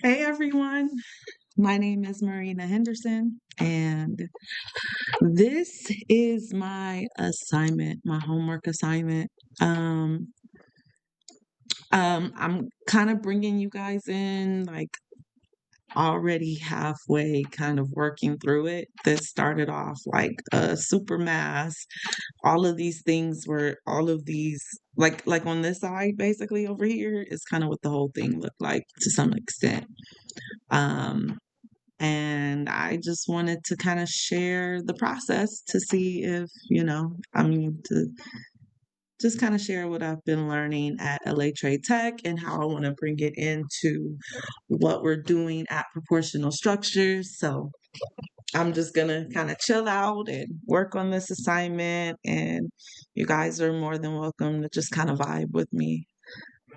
Hey everyone, my name is Marina Henderson, and this is my assignment, my homework assignment. Um, I'm kind of bringing you guys in, like already halfway, kind of working through it. This started off like a super mass. All of these things were all of these. Like on this side, basically over here is kind of what the whole thing looked like to some extent. Um, And I just wanted to kind of share the process to see if, to just kind of share what I've been learning at LA Trade Tech and how I want to bring it into what we're doing at Proportional Structures. So I'm just going to kind of chill out and work on this assignment. And you guys are more than welcome to just kind of vibe with me.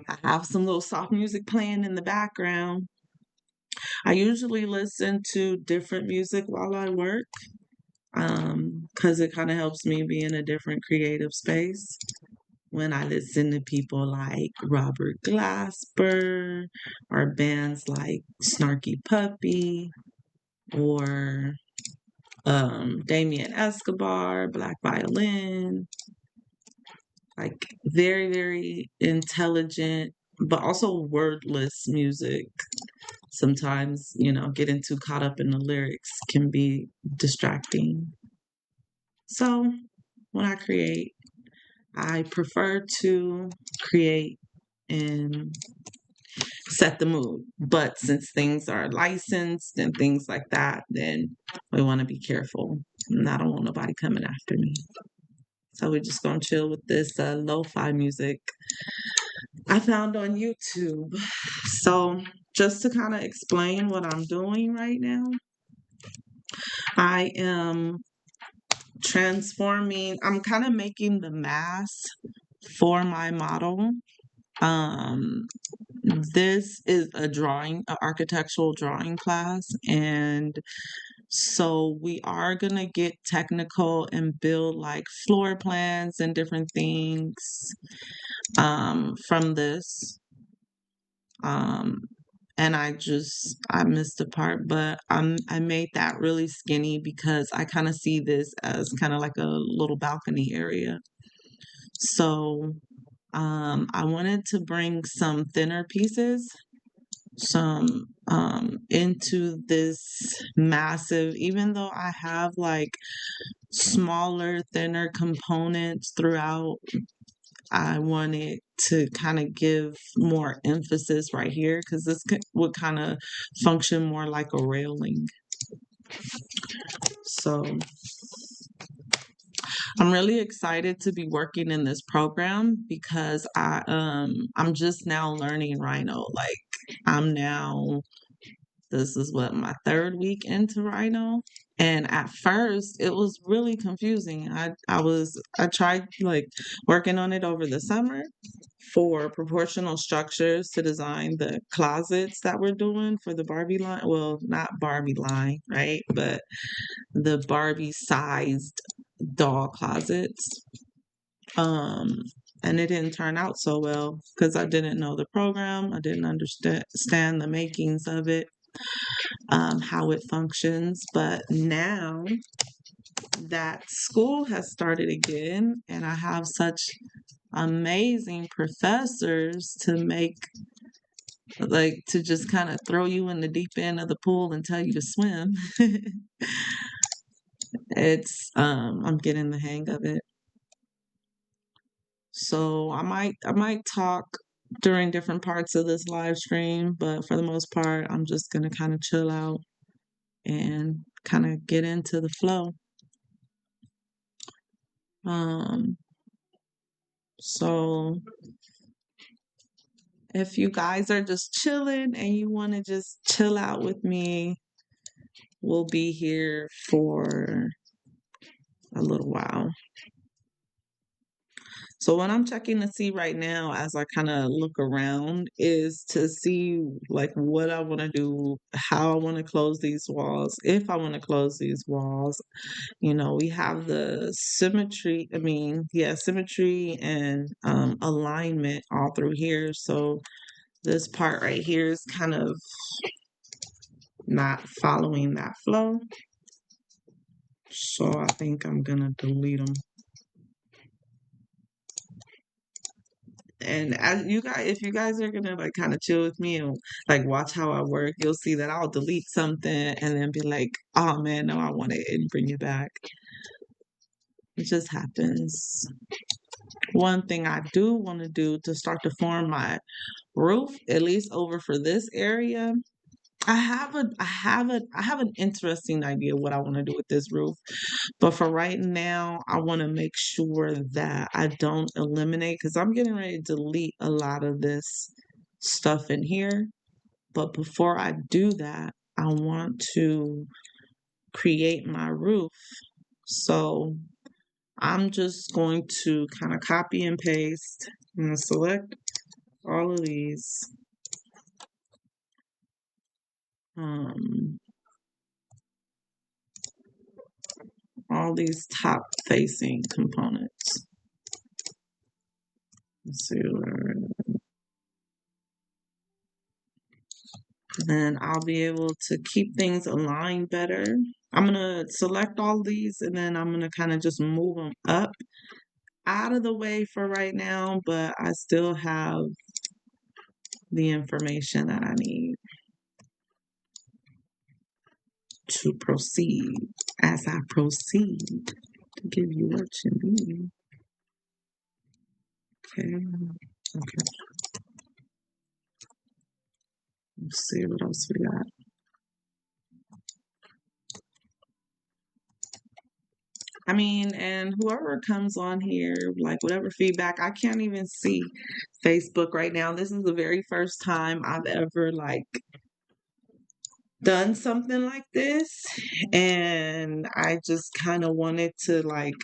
I have some little soft music playing in the background. I usually listen to different music while I work, because it kind of helps me be in a different creative space. When I listen to people like Robert Glasper or bands like Snarky Puppy or Damien Escobar, Black Violin, like very, very intelligent, but also wordless music. Sometimes, getting too caught up in the lyrics can be distracting. So when I create, I prefer to create and set the mood. But since things are licensed and things like that, then we want to be careful. And I don't want nobody coming after me. So we're just going to chill with this lo-fi music I found on YouTube. So just to kind of explain what I'm doing right now, I am transforming, I'm kind of making the mass for my model. Um, this is a architectural drawing class, and so we are gonna get technical and build like floor plans and different things from this. Um, and I missed a part, but I made that really skinny because I kind of see this as kind of like a little balcony area. So I wanted to bring some thinner pieces, some into this massive, even though I have like smaller, thinner components throughout, I wanted to kind of give more emphasis right here because would kind of function more like a railing. So I'm really excited to be working in this program because I'm just now learning Rhino. Like I'm now this is what my third week into Rhino. And at first it was really confusing. I tried like working on it over the summer for proportional structures to design the closets that we're doing for the Barbie line. Well, not Barbie line, right? But the Barbie sized doll closets. Um, and it didn't turn out so well because I didn't know the program. I didn't understand the makings of it, how it functions. But now that school has started again, and I have such amazing professors to make like to just kind of throw you in the deep end of the pool and tell you to swim. It's I'm getting the hang of it. So I might talk during different parts of this live stream, but for the most part, I'm just gonna kind of chill out and kind of get into the flow. Um, so if you guys are just chilling and you want to just chill out with me, we'll be here for a little while. So what I'm checking to see right now as I kind of look around is to see like what I want to do, how I want to close these walls, if I want to close these walls. We have the symmetry, symmetry and alignment all through here. So this part right here is kind of not following that flow. So I think I'm gonna delete them. And as you guys, if you guys are gonna like kind of chill with me and like watch how I work, you'll see that I'll delete something and then be like, "Oh man, no, I want it," and bring it back. It just happens. One thing I do want to do to start to form my roof, at least over for this area, I have an interesting idea what I want to do with this roof. But for right now, I want to make sure that I don't eliminate because I'm getting ready to delete a lot of this stuff in here. But before I do that, I want to create my roof. So I'm just going to kind of copy and paste. I'm going to select all of these. Um, all these top facing components. Let's see where, then I'll be able to keep things aligned better. I'm gonna select all these and then I'm gonna kind of just move them up out of the way for right now, but I still have the information that I need to proceed. As I proceed to give you what you need. Okay. Okay. Let's see what else we got. I mean, and whoever comes on here, like whatever feedback, I can't even see Facebook right now. This is the very first time I've ever like done something like this. And I just kind of wanted to like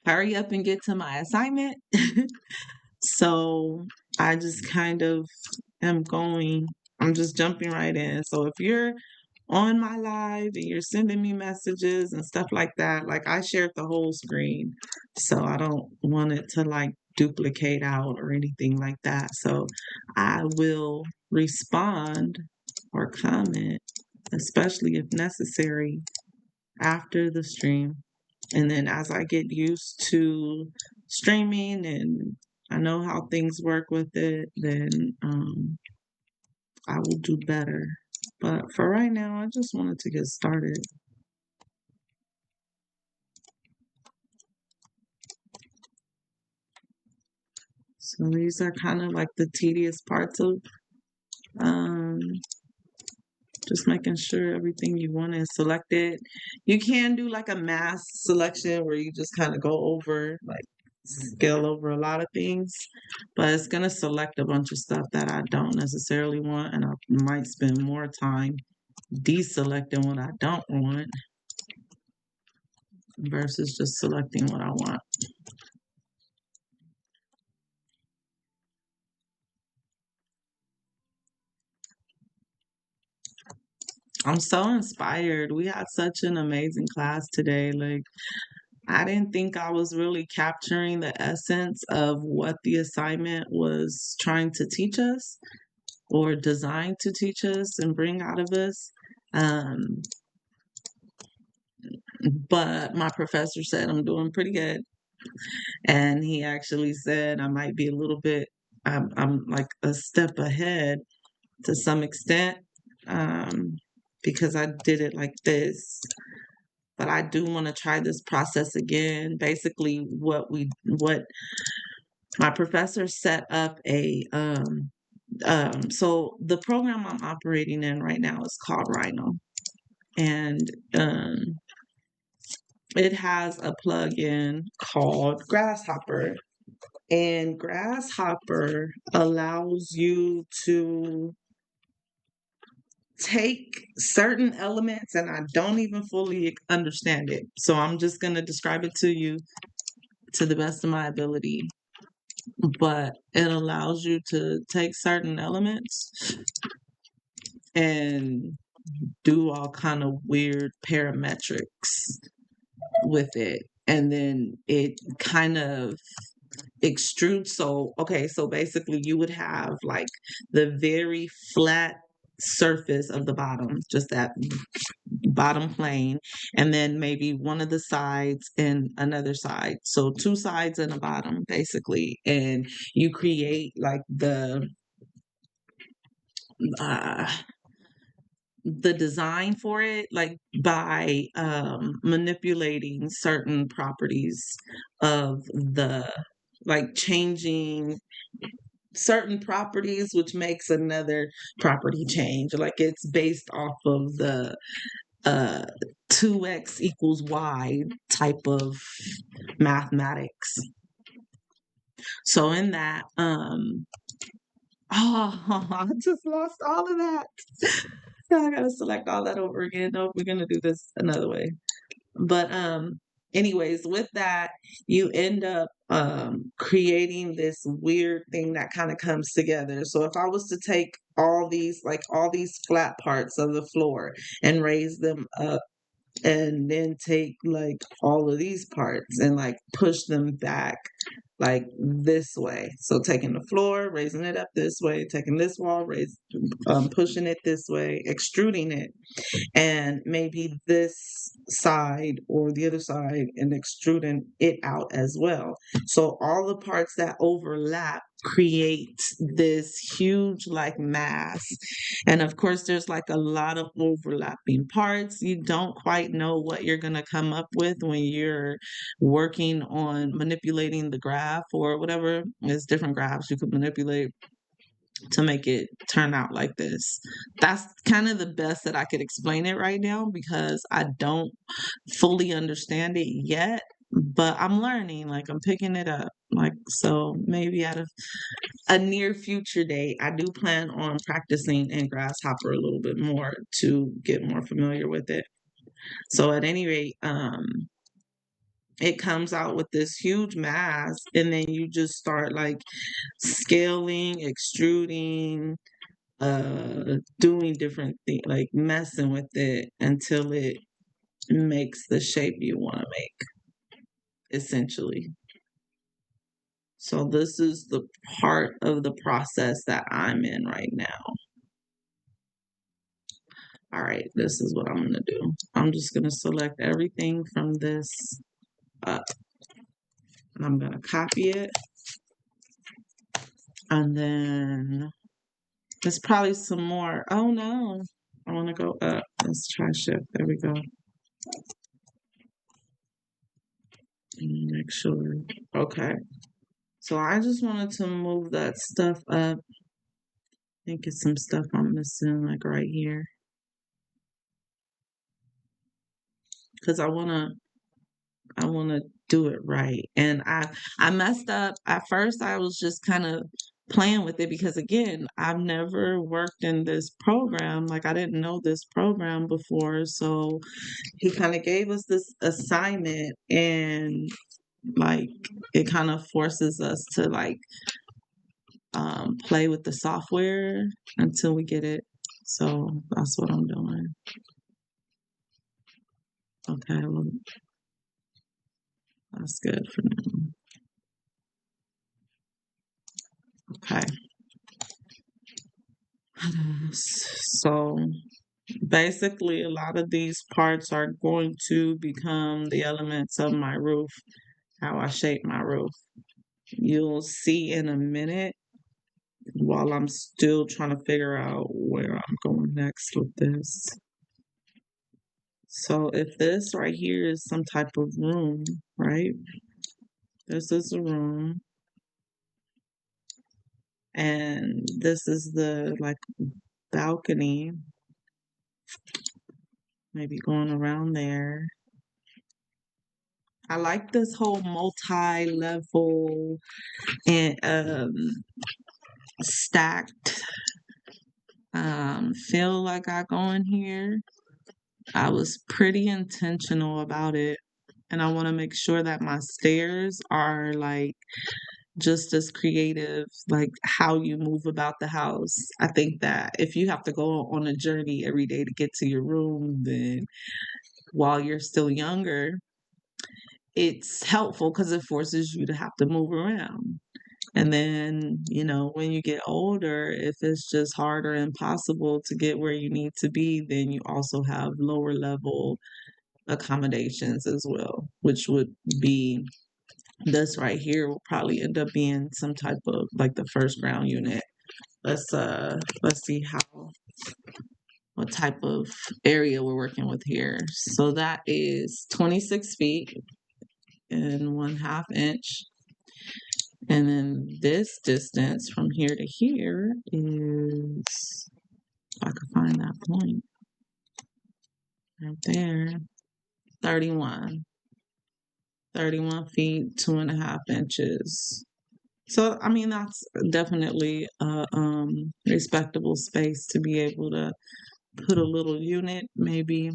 hurry up and get to my assignment. So I just kind of am I'm just jumping right in. So if you're on my live and you're sending me messages and stuff like that, like I shared the whole screen. So I don't want it to like duplicate out or anything like that. So I will respond or comment, especially if necessary, after the stream. And then as I get used to streaming and I know how things work with it, then I will do better. But for right now, I just wanted to get started. So these are kind of like the tedious parts of um, just making sure everything you want is selected. You can do like a mass selection where you just kind of go over, like scale over a lot of things, but it's going to select a bunch of stuff that I don't necessarily want, and I might spend more time deselecting what I don't want versus just selecting what I want. I'm so inspired. We had such an amazing class today. Like, I didn't think I was really capturing the essence of what the assignment was trying to teach us or designed to teach us and bring out of us. Um, but my professor said I'm doing pretty good. And he actually said I might be a little bit, I'm like a step ahead to some extent because I did it like this. But I do want to try this process again. Basically, what my professor set up so the program I'm operating in right now is called Rhino, and it has a plugin called Grasshopper, and Grasshopper allows you to take certain elements, and I don't even fully understand it. So I'm just going to describe it to you to the best of my ability. But it allows you to take certain elements and do all kind of weird parametrics with it. And then it kind of extrudes. So, okay, so basically you would have like the very flat surface of the bottom, just that bottom plane, and then maybe one of the sides and another side. So two sides and a bottom, basically. And you create like uh, the design for it, like by manipulating certain properties of the, like changing certain properties, which makes another property change. Like it's based off of the uh 2x equals y type of mathematics. So in that, oh, I just lost all of that. Now I gotta select all that over again. Nope, we're gonna do this another way. But anyways, with that, you end up creating this weird thing that kind of comes together. So if I was to take all these flat parts of the floor and raise them up, and then take like all of these parts and like push them back like this way. So taking the floor, raising it up this way, taking this wall, pushing it this way, extruding it, and maybe this side or the other side, and extruding it out as well. So all the parts that overlap create this huge like mass. And of course, there's like a lot of overlapping parts. You don't quite know what you're going to come up with when you're working on manipulating the graph or whatever. There's different graphs you could manipulate to make it turn out like this. That's kind of the best that I could explain it right now, because I don't fully understand it yet, but I'm learning, like I'm picking it up. Like, so maybe at a near future date, I do plan on practicing in Grasshopper a little bit more to get more familiar with it. So at any rate, it comes out with this huge mass, and then you just start like scaling, extruding, doing different things, like messing with it until it makes the shape you want to make, essentially. So this is the part of the process that I'm in right now. All right, this is what I'm going to do. I'm just going to select everything from this up, and I'm going to copy it. And then there's probably some more. Oh no, I want to go up. Let's try shift. There we go. Make sure. Okay. So I just wanted to move that stuff up. I think it's some stuff I'm missing, like right here. Because I wanna do it right. And I messed up. At first I was just kind of playing with it because again, I've never worked in this program. Like I didn't know this program before. So he kind of gave us this assignment, and like it kind of forces us to like play with the software until we get it. So that's what I'm doing. Okay, well, that's good for now. Okay. So basically, a lot of these parts are going to become the elements of my roof, how I shape my roof. You'll see in a minute while I'm still trying to figure out where I'm going next with this. So if this right here is some type of room, right? This is a room. And this is the like balcony, maybe going around there. I like this whole multi-level and stacked feel like I go in here. I was pretty intentional about it, and I want to make sure that my stairs are like just as creative, like how you move about the house. I think that if you have to go on a journey every day to get to your room, then while you're still younger, it's helpful because it forces you to have to move around. And then, when you get older, if it's just hard or impossible to get where you need to be, then you also have lower level accommodations as well, which would be this right here will probably end up being some type of like the first ground unit. Let's see what type of area we're working with here. So that is 26 feet and 1/2 inch. And then this distance from here to here is, if I could find that point right there, 31. 31 feet, 2.5 inches. So, I mean, that's definitely a respectable space to be able to put a little unit, maybe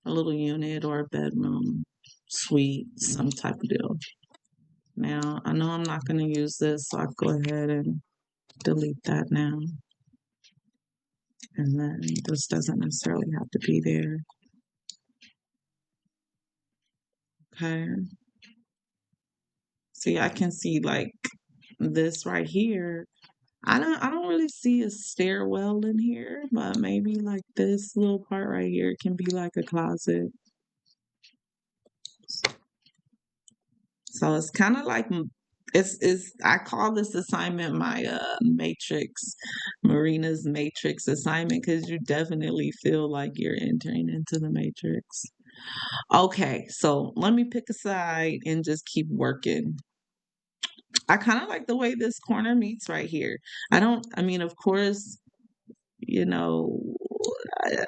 a little unit or a bedroom, suite, some type of deal. Now, I know I'm not going to use this, so I'll go ahead and delete that now. And then this doesn't necessarily have to be there. Okay. See, I can see like this right here. I don't really see a stairwell in here, but maybe like this little part right here can be like a closet. So it's kind of like it's I call this assignment my matrix, Marina's matrix assignment, because you definitely feel like you're entering into the matrix. Okay, so let me pick a side and just keep working. I kind of like the way this corner meets right here. I mean, of course, you know,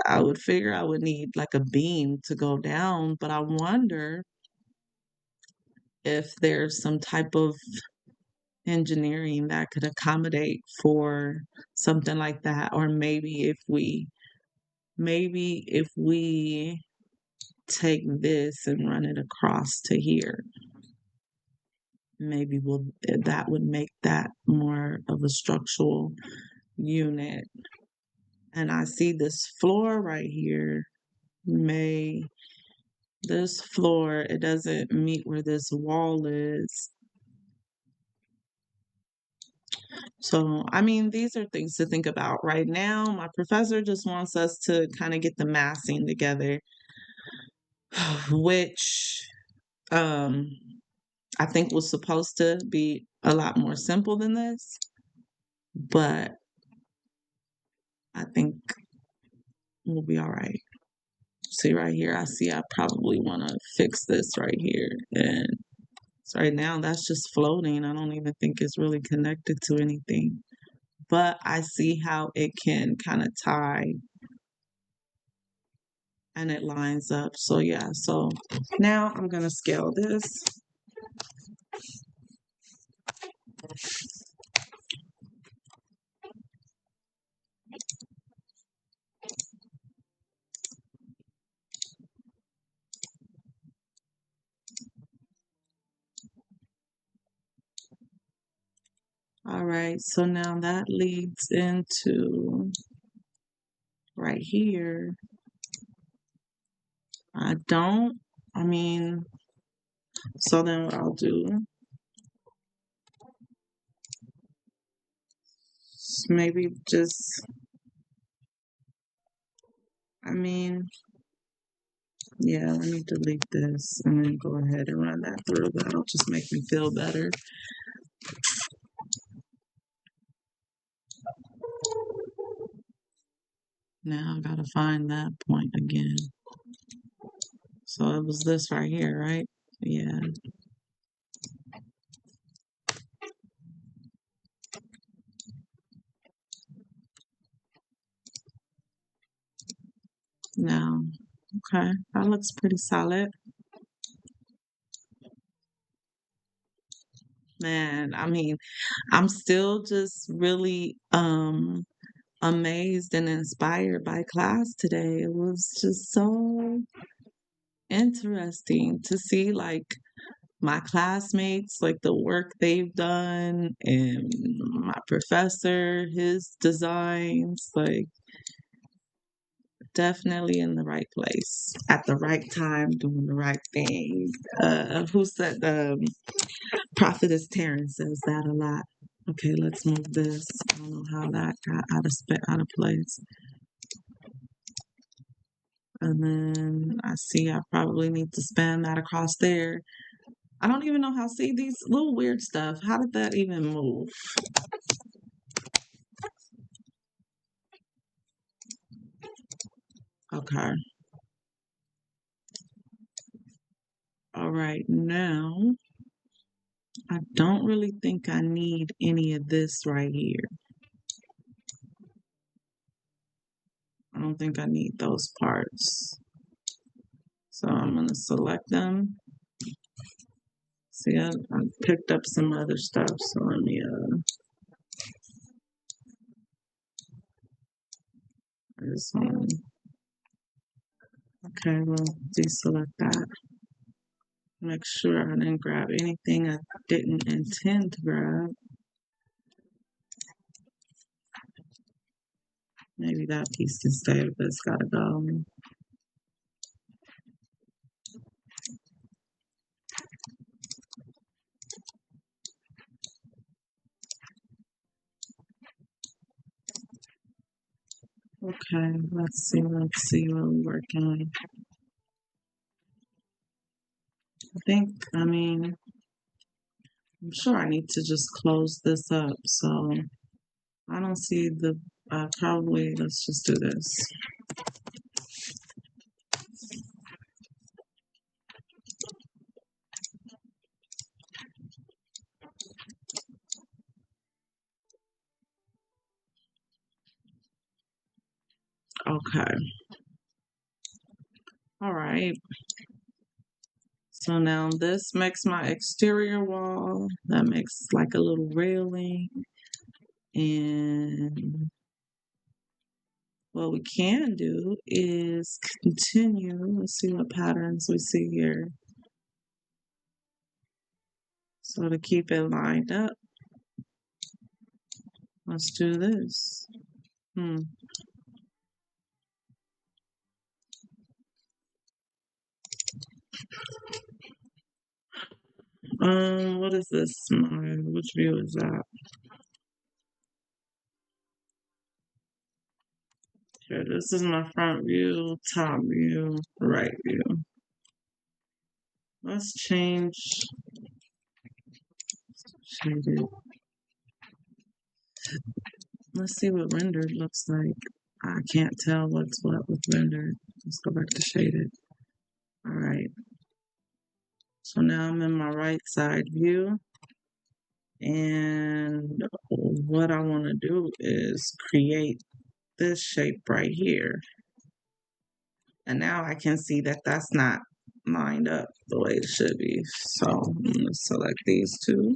I would figure I would need like a beam to go down, but I wonder if there's some type of engineering that could accommodate for something like that. Or maybe if we take this and run it across to here, maybe that would make that more of a structural unit. And I see this floor right here. This floor, it doesn't meet where this wall is. So, I mean, these are things to think about. Right now, my professor just wants us to kind of get the massing together, which um, I think was supposed to be a lot more simple than this, but I think we'll be all right. See right here, I see I probably want to fix this right here. And so right now, that's just floating. I don't even think it's really connected to anything. But I see how it can kind of tie and it lines up. So yeah, so now I'm gonna scale this. All right, so now that leads into right here. I mean, so then what I'll do is maybe just, I mean, yeah, let me delete this and then go ahead and run that through. That'll just make me feel better. Now I gotta find that point again. So it was this right here, right? Yeah. Now, okay, that looks pretty solid. Man, I mean, I'm still just really amazed and inspired by class today. It was just so interesting to see like my classmates, like the work they've done, and my professor, his designs. Like definitely in the right place at the right time, doing the right thing. Who said Prophetess Terrence says that a lot. Okay, let's move this. I don't know how that got out of place. And then I see I probably need to span that across there. I don't even know how, see these little weird stuff. How did that even move? Okay. All right, now I don't really think I need any of this right here. I don't think I need those parts. So I'm going to select them. See, I picked up some other stuff, so let me, this one. Okay, well, deselect that. Make sure I didn't grab anything I didn't intend to grab. Maybe that piece can stay, but it's gotta go. Okay, let's see what we're working with. I'm sure I need to just close this up, so I don't see the, probably, let's just do this. Okay. All right. So now this makes my exterior wall. That makes like a little railing. And what we can do is continue. Let's see what patterns we see here. So to keep it lined up, let's do this. What is this? Which view is that? Here, this is my front view, top view, right view. Let's change it. Let's see what rendered looks like. I can't tell what's what with rendered. Let's go back to shaded. All right. So now I'm in my right side view. And what I want to do is create this shape right here. And now I can see that that's not lined up the way it should be. So I'm going to select these two.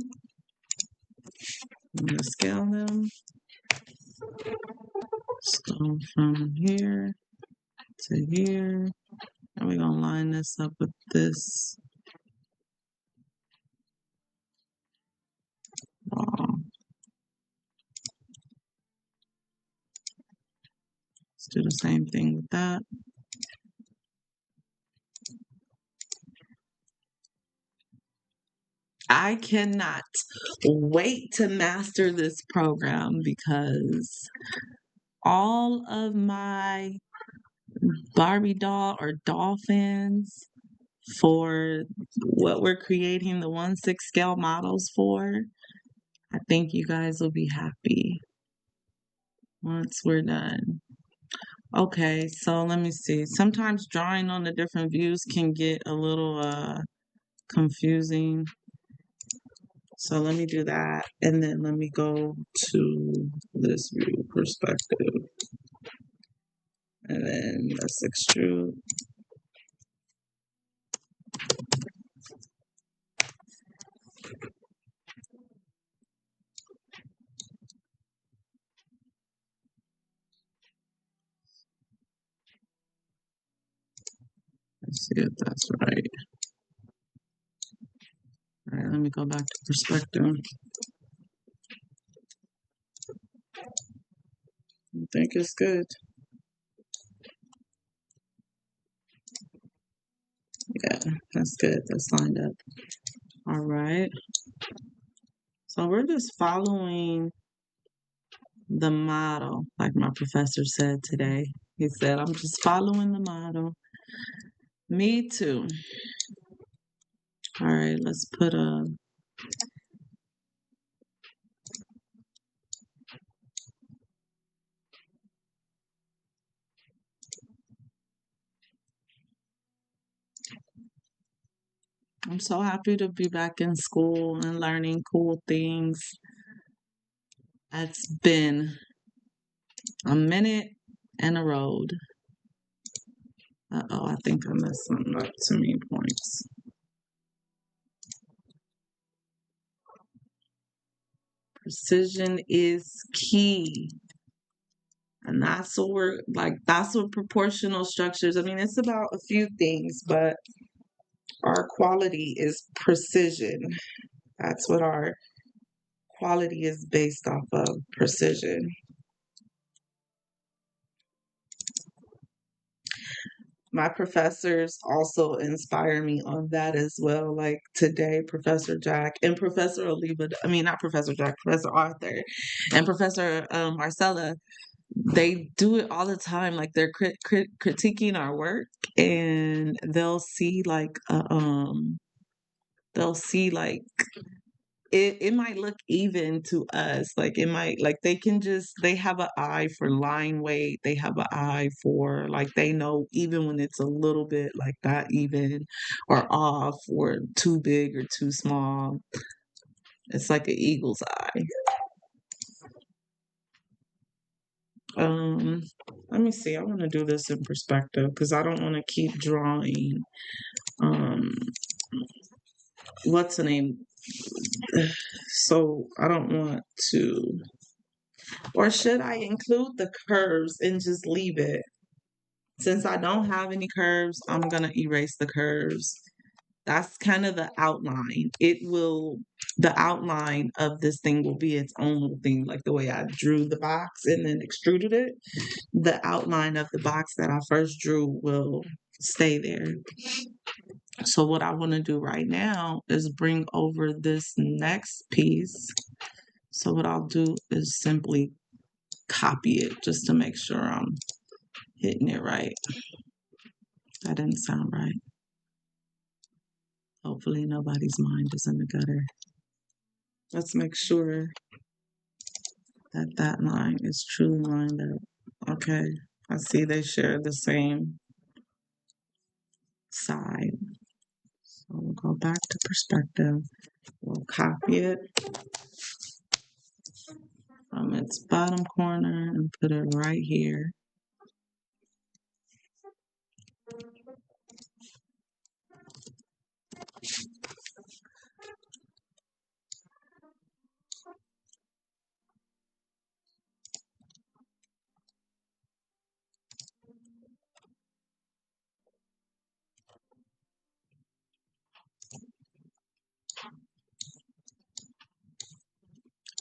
I'm going to scale them. Let's go from here to here. And we're going to line this up with this wall. Let's do the same thing with that. I cannot wait to master this program because all of my Barbie doll or dolphins for what we're creating the 1/6 scale models for, I think you guys will be happy once we're done. Okay, so let me see. Sometimes drawing on the different views can get a little confusing. So let me do that, and then let me go to this view perspective. And then let's extrude. Let's see if that's right. All right, let me go back to perspective. I think it's good. Yeah, that's good. That's lined up. All right. So we're just following the model, like my professor said today. He said, I'm just following the model. Me too. All right, let's put a. I'm so happy to be back in school and learning cool things. It's been a minute and a road. Uh-oh, I think I messed something up. Too many points. Precision is key. And that's what we're like, that's what proportional structures, I mean, it's about a few things, but our quality is precision. That's what our quality is based off of, precision. My professors also inspire me on that as well. Like today, Professor Jack and Professor Oliva, I mean, not Professor Jack, Professor Arthur and Professor Marcela, they do it all the time. Like they're critiquing our work, and they'll see like it might look even to us. Like it might, like they can just, they have an eye for line weight. They have an eye for, like, they know even when it's a little bit like not even or off or too big or too small. It's like an eagle's eye. Um, Let me see. I want to do this in perspective because I don't want to keep drawing. Um, what's the name? So I don't want to, or should I include the curves and just leave it? Since I don't have any curves, I'm gonna erase the curves. That's kind of the outline. The outline of this thing will be its own little thing, like the way I drew the box and then extruded it. The outline of the box that I first drew will stay there. So what I want to do right now is bring over this next piece. So what I'll do is simply copy it just to make sure I'm hitting it right. That didn't sound right. Hopefully nobody's mind is in the gutter. Let's make sure that that line is truly lined up. Okay, I see they share the same side. So we'll go back to perspective. We'll copy it from its bottom corner and put it right here.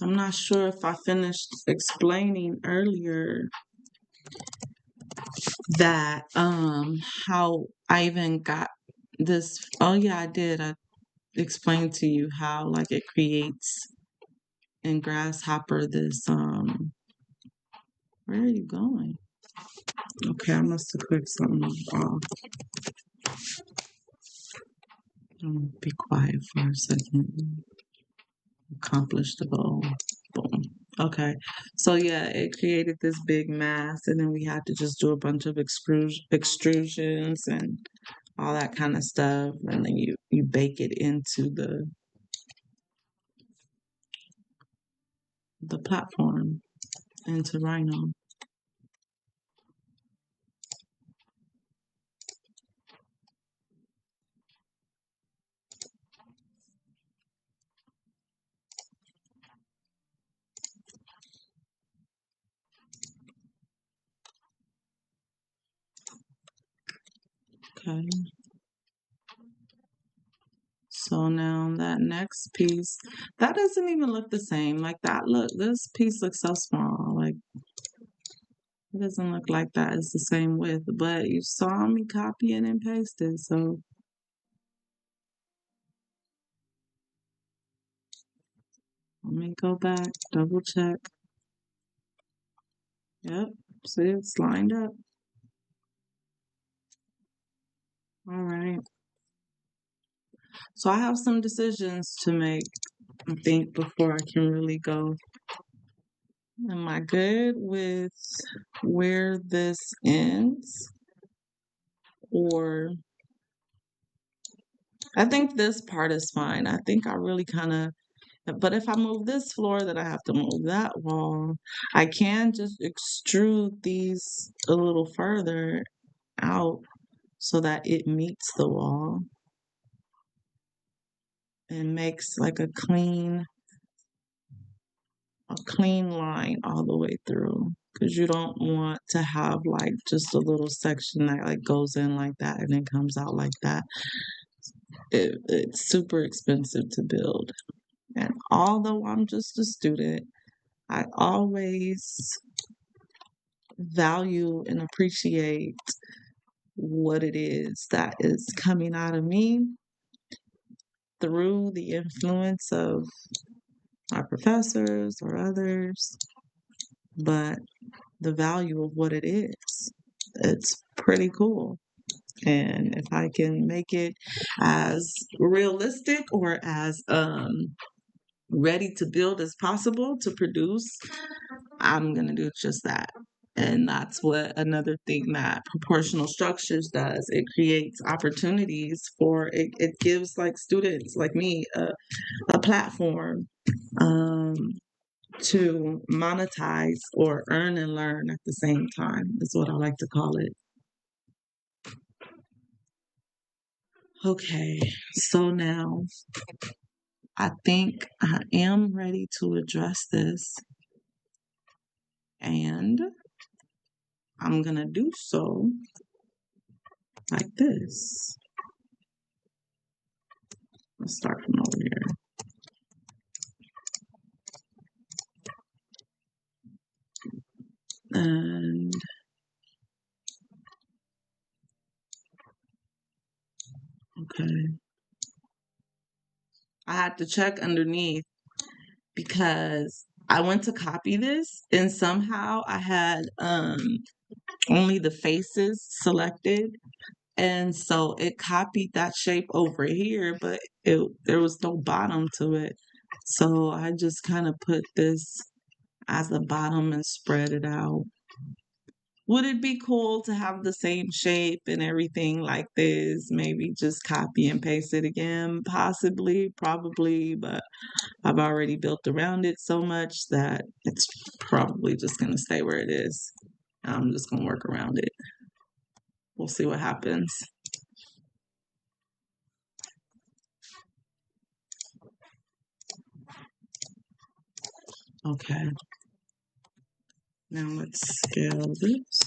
I'm not sure if I finished explaining earlier that how I even got this. Oh yeah, I did. I explained to you how like it creates in Grasshopper this where are you going? Okay, I must have clicked something off. Be quiet for a second. Accomplish the goal. Boom. Okay. So yeah, it created this big mass, and then we had to just do a bunch of extrusions and all that kind of stuff, and then you bake it into the platform, into Rhino. Okay. So now that next piece, that doesn't even look the same. Like that look, this piece looks so small. Like it doesn't look like that is the same width, but you saw me copy it and paste it. So me go back, double check. Yep, see, it's lined up. All right. So I have some decisions to make, I think, before I can really go. Am I good with where this ends? Or I think this part is fine. I think I really kind of, but if I move this floor, then I have to move that wall. I can just extrude these a little further out so that it meets the wall and makes like a clean line all the way through, because you don't want to have like just a little section that like goes in like that and then comes out like that. It's super expensive to build, and although I'm just a student, I always value and appreciate what it is that is coming out of me through the influence of my professors or others, but the value of what it is. It's pretty cool. And if I can make it as realistic or as ready to build as possible to produce, I'm going to do just that. And that's what another thing that proportional structures does. It creates opportunities it gives like students like me a platform um, to monetize or earn and learn at the same time, is what I like to call it. Okay, so now I think I am ready to address this, and I'm going to do so like this. Let's start from over here. And okay, I had to check underneath because I went to copy this and somehow I had only the faces selected, and so it copied that shape over here, but there was no bottom to it. So I just kind of put this as the bottom and spread it out. Would it be cool to have the same shape and everything like this? Maybe just copy and paste it again? Possibly, probably, but I've already built around it so much that it's probably just going to stay where it is. I'm just going to work around it. We'll see what happens. Okay. Now let's scale this.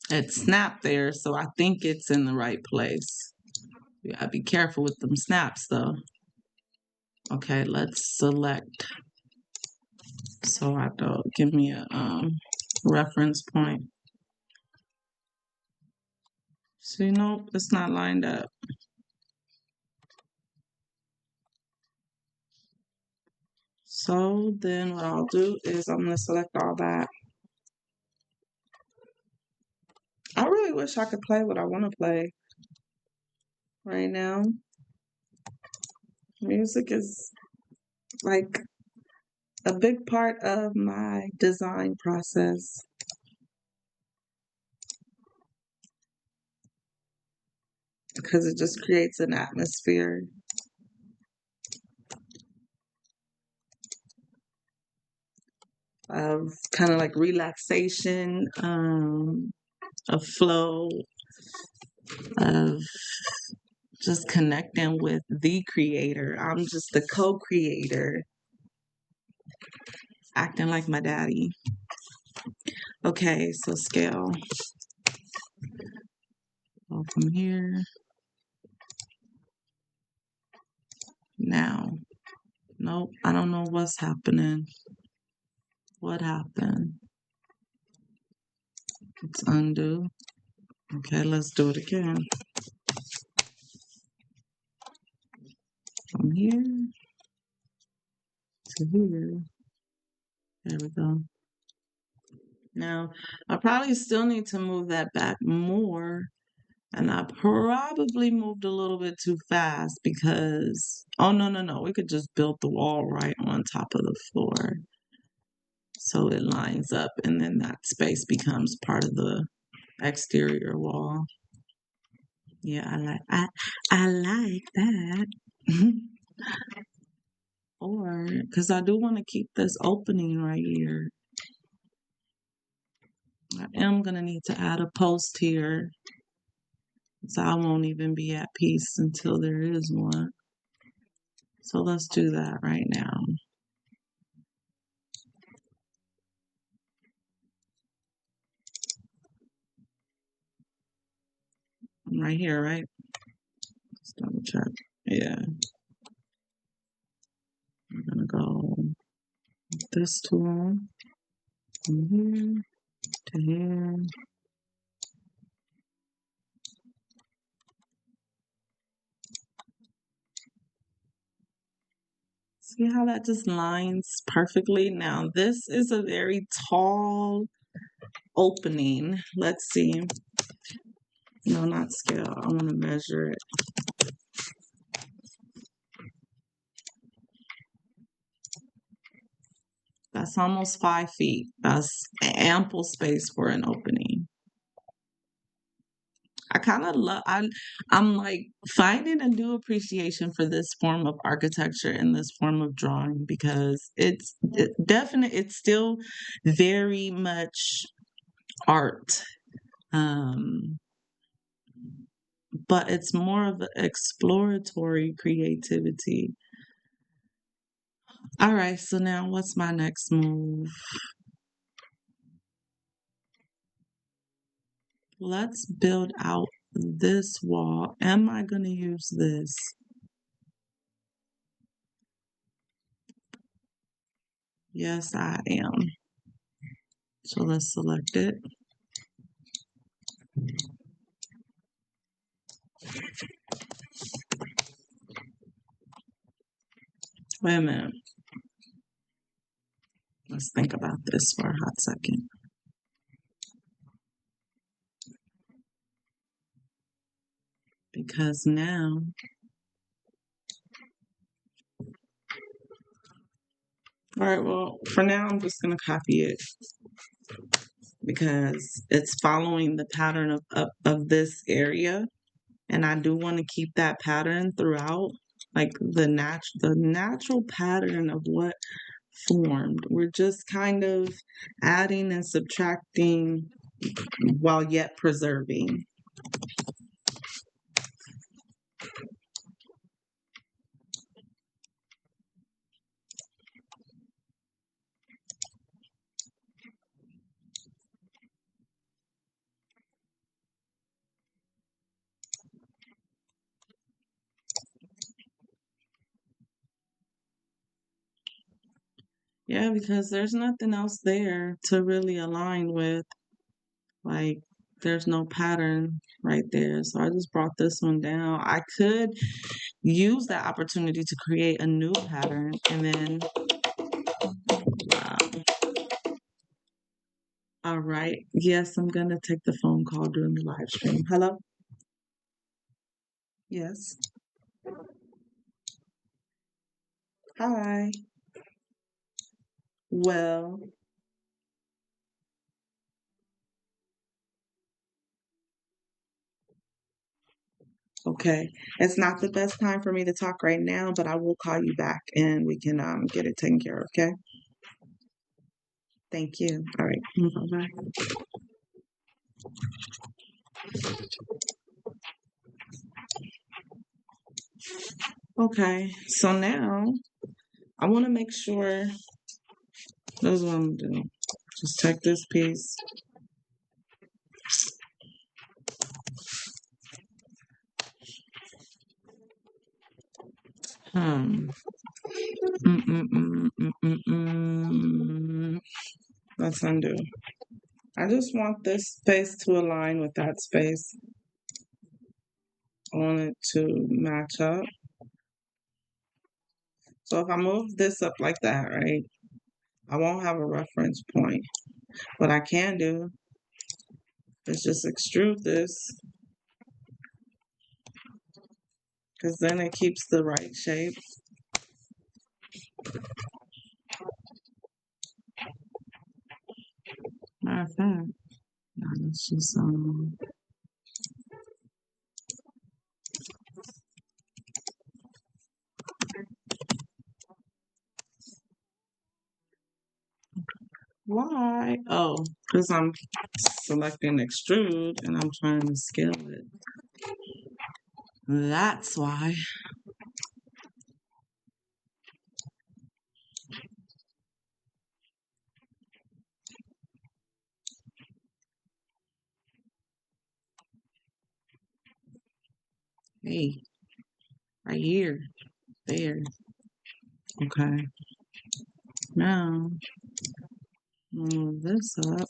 It snapped there, so I think it's in the right place. You gotta be careful with them snaps though. Okay, let's select. So I have to give me a reference point. See, nope, it's not lined up. So then what I'll do is I'm gonna select all that. I really wish I could play what I want to play right now. Music is like a big part of my design process. Because it just creates an atmosphere of kind of like relaxation, a flow of just connecting with the creator. I'm just the co-creator, acting like my daddy. Okay, so scale. Go from here. Now, nope, I don't know what's happening. What happened? Let's undo. Okay, let's do it again. From here to here. There we go. Now, I probably still need to move that back more. And I probably moved a little bit too fast because, oh, no, no, no. We could just build the wall right on top of the floor. So it lines up and then that space becomes part of the exterior wall. Yeah, I like that. Or, because I do want to keep this opening right here. I am going to need to add a post here. So I won't even be at peace until there is one. So let's do that right now. I'm right here, right? Let's double check. Yeah. I'm going to go with this tool from here to here. See how that just lines perfectly? Now, this is a very tall opening. Let's see. No, not scale. I want to measure it. That's almost 5 feet. That's ample space for an opening. I kind of love, I'm like finding a new appreciation for this form of architecture and this form of drawing because it's still very much art. Um, but it's more of an exploratory creativity. All right, so now what's my next move? Let's build out this wall. Am I going to use this? Yes, I am. So let's select it. Wait a minute. Let's think about this for a hot second. Because now, all right, well, for now, I'm just going to copy it because it's following the pattern of this area. And I do want to keep that pattern throughout, like the natural pattern of what formed. We're just kind of adding and subtracting while yet preserving. Yeah, because there's nothing else there to really align with. Like, there's no pattern right there. So I just brought this one down. I could use that opportunity to create a new pattern and then, um, all right. Yes, I'm going to take the phone call during the live stream. Hello? Yes. Hi. Well, okay. It's not the best time for me to talk right now, but I will call you back and we can get it taken care of, okay? Thank you. All right. Bye-bye. Okay. So now I want to make sure this is what I'm doing. Just take this piece. Hmm. Mm-mm-mm-mm-mm-mm. Let's undo. I just want this space to align with that space. I want it to match up. So if I move this up like that, right, I won't have a reference point. What I can do is just extrude this, because then it keeps the right shape. Matter of fact, let's just why? Oh, because I'm selecting extrude and I'm trying to scale it. That's why. Hey, right here, there. Okay. Now, move this up.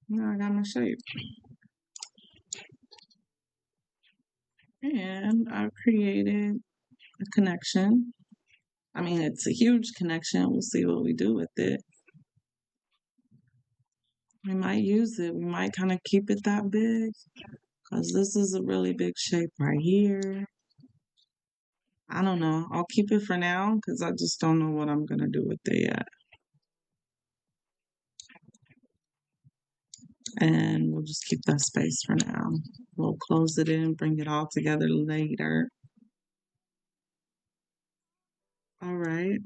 Now I got my shape. And I've created a connection. I mean, it's a huge connection. We'll see what we do with it. We might use it. We might kind of keep it that big, because this is a really big shape right here. I don't know. I'll keep it for now because I just don't know what I'm going to do with it yet. And we'll just keep that space for now. We'll close it in, bring it all together later. All right.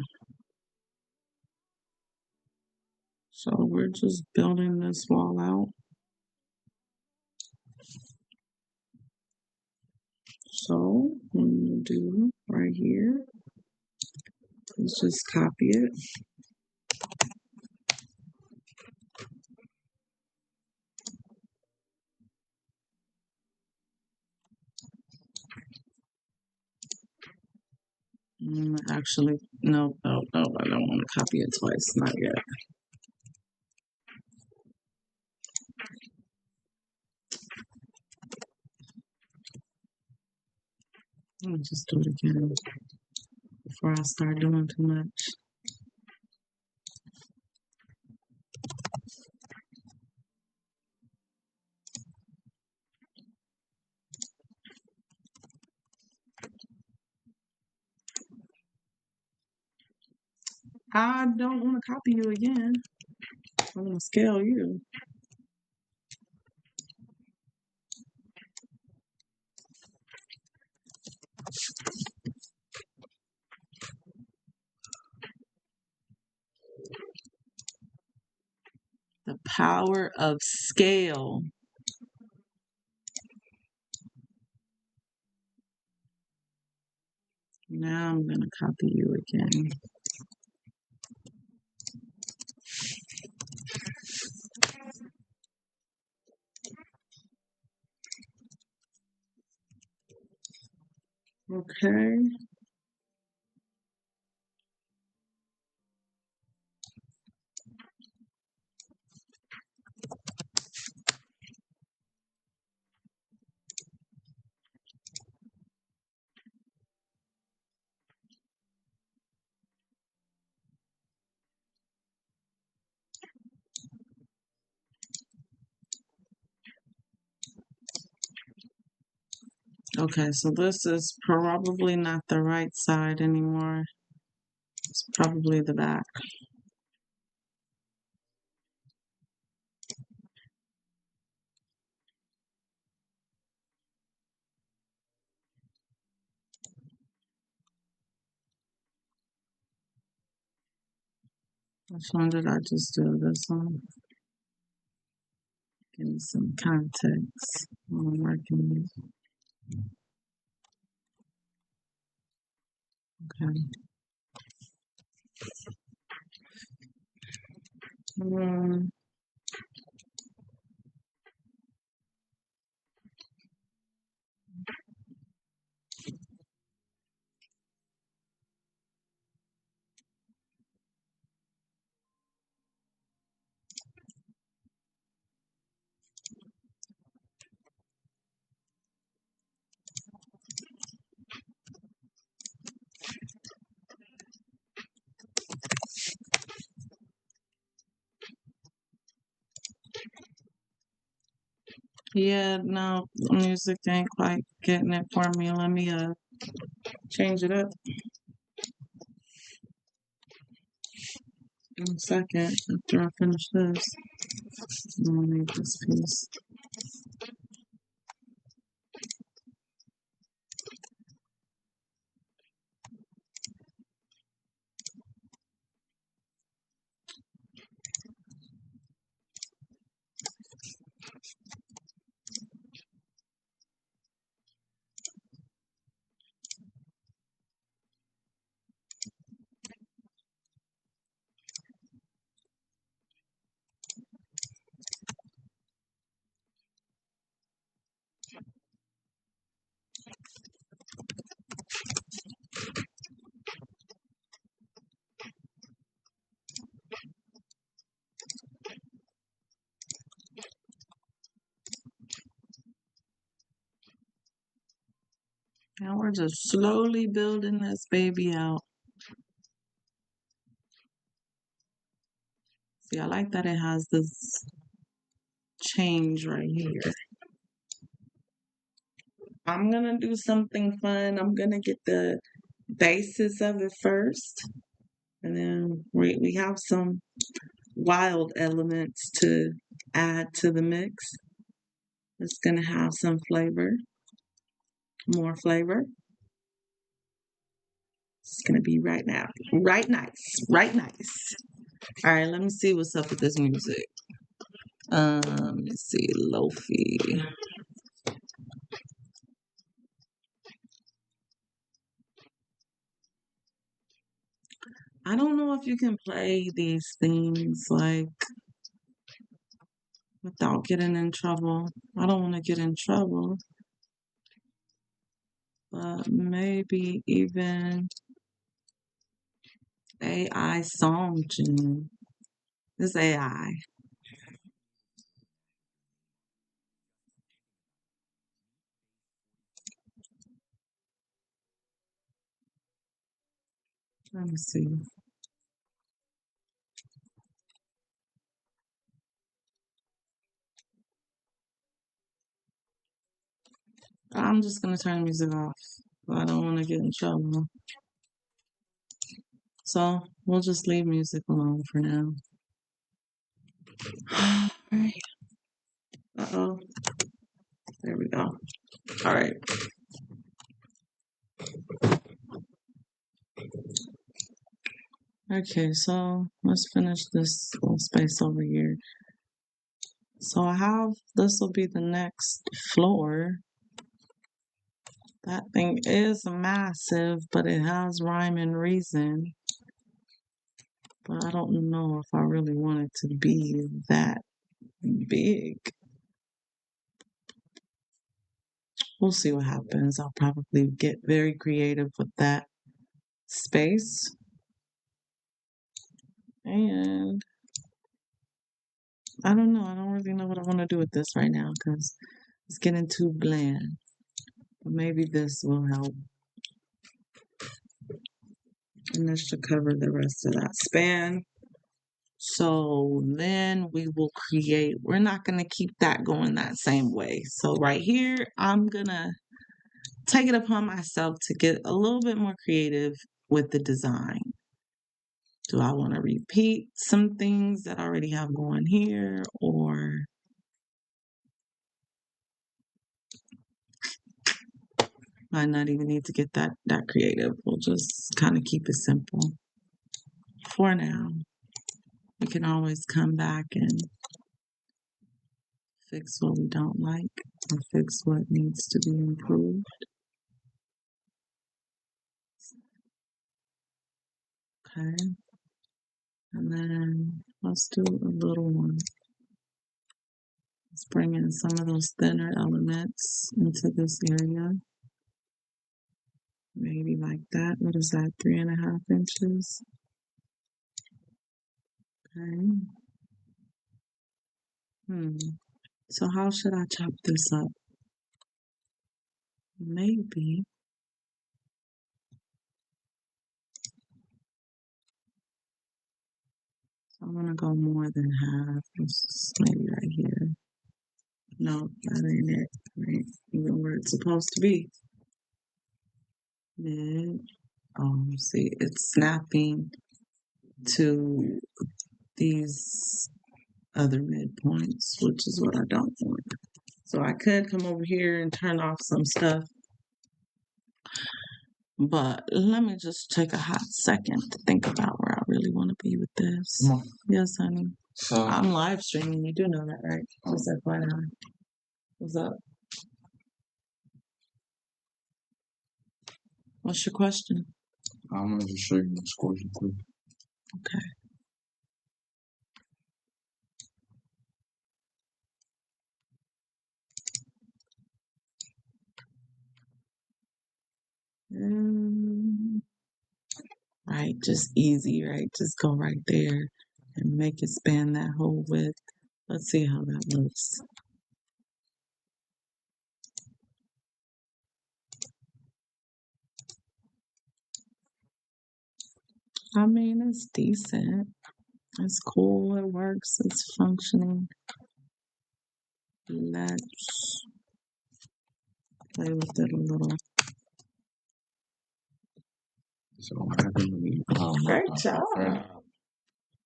So we're just building this wall out. So what I'm going to do right here is just copy it. Actually, no, I don't want to copy it twice, not yet. Let me just do it again before I start doing too much. I don't want to copy you again. I want to scale you. The power of scale. Now I'm going to copy you again. Okay. Okay, so this is probably not the right side anymore. It's probably the back. Which one did I just do? This one? Give me some context while I'm working with. Okay. Yeah, no, the music ain't quite getting it for me. Let me change it up in a second after I finish this. I'm gonna make this piece. Now we're just slowly building this baby out. See, I like that it has this change right here. I'm gonna do something fun. I'm gonna get the basis of it first, and then we have some wild elements to add to the mix. It's gonna have some flavor, more flavor. It's gonna be right now, right nice, right nice. All right, let me see what's up with this music. Let's see, Lofi. I don't know if you can play these things like without getting in trouble. I don't want to get in trouble, but maybe even AI song tune. This AI. Let me see. I'm just gonna turn the music off. I don't want to get in trouble. So we'll just leave music alone for now. All right. Uh-oh. There we go. All right. Okay, so let's finish this little space over here. So I have, this will be the next floor. That thing is massive, but it has rhyme and reason. But I don't know if I really want it to be that big. We'll see what happens. I'll probably get very creative with that space. And I don't know. I don't really know what I want to do with this right now because it's getting too bland. But maybe this will help. And this should cover the rest of that span. So then we will create, we're not going to keep that going that same way. So right here, I'm going to take it upon myself to get a little bit more creative with the design. Do I want to repeat some things that I already have going here, or might not even need to get that creative? We'll just kind of keep it simple for now. We can always come back and fix what we don't like or fix what needs to be improved. Okay. And then let's do a little one. Let's bring in some of those thinner elements into this area. Maybe like that. What is that? 3.5 inches. Okay. So how should I chop this up? Maybe I want to go more than half. Maybe right here. No, that ain't it. Right. Even where it's supposed to be. Mid. See, it's snapping to these other midpoints, which is what I don't want. So I could come over here and turn off some stuff, but let me just take a hot second to think about where I really want to be with this. Come on. Yes, honey. So I'm live streaming. You do know that, right? Just FYI. What's up? What's your question? I'm gonna just show you my scores real quick. Okay. Right, just easy, right? Just go right there and make it span that whole width. Let's see how that looks. I mean, it's decent. It's cool. It works. It's functioning. Let's play with it a little. So I haven't really Great job.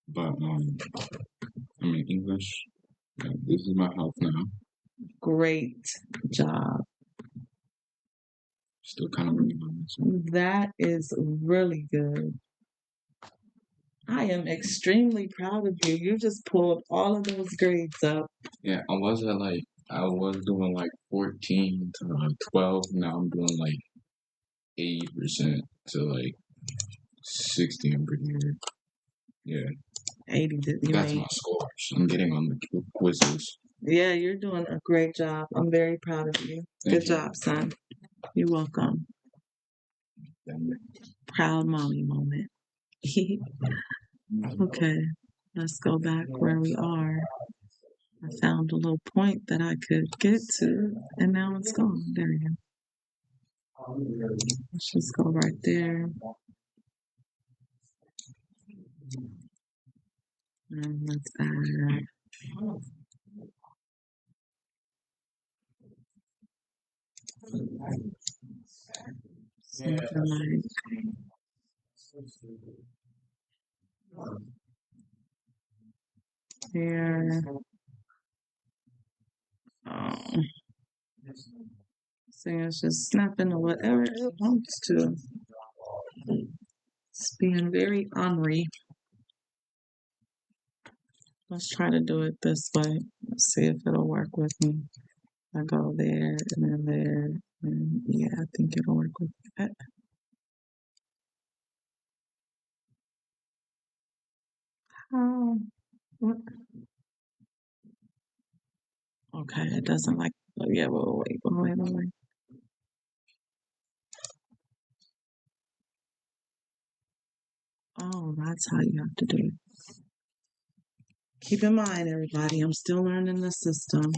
But I mean English. This is my health now. Great job. Still kind of working on this. That is really good. I am extremely proud of you. You just pulled all of those grades up. Yeah, I was doing like 14 to like 12. Now I'm doing like 80% to like 60. I'm pretty good. Yeah. 80. That's my scores. I'm getting on the quizzes. Yeah, you're doing a great job. I'm very proud of you. Good job, son. You're welcome. Proud mommy moment. Okay, let's go back where we are. I found a little point that I could get to, and now it's gone. There you go. Let's just go right there. And let's add. Something like there. So it's just snapping to whatever it wants to. It's being very ornery. Let's try to do it this way. Let's see if it'll work with me. I go there and then there. And yeah, I think it'll work with that. What? Okay, it doesn't like. Oh, yeah, wait. Oh, that's how you have to do it. Keep in mind, everybody, I'm still learning the system.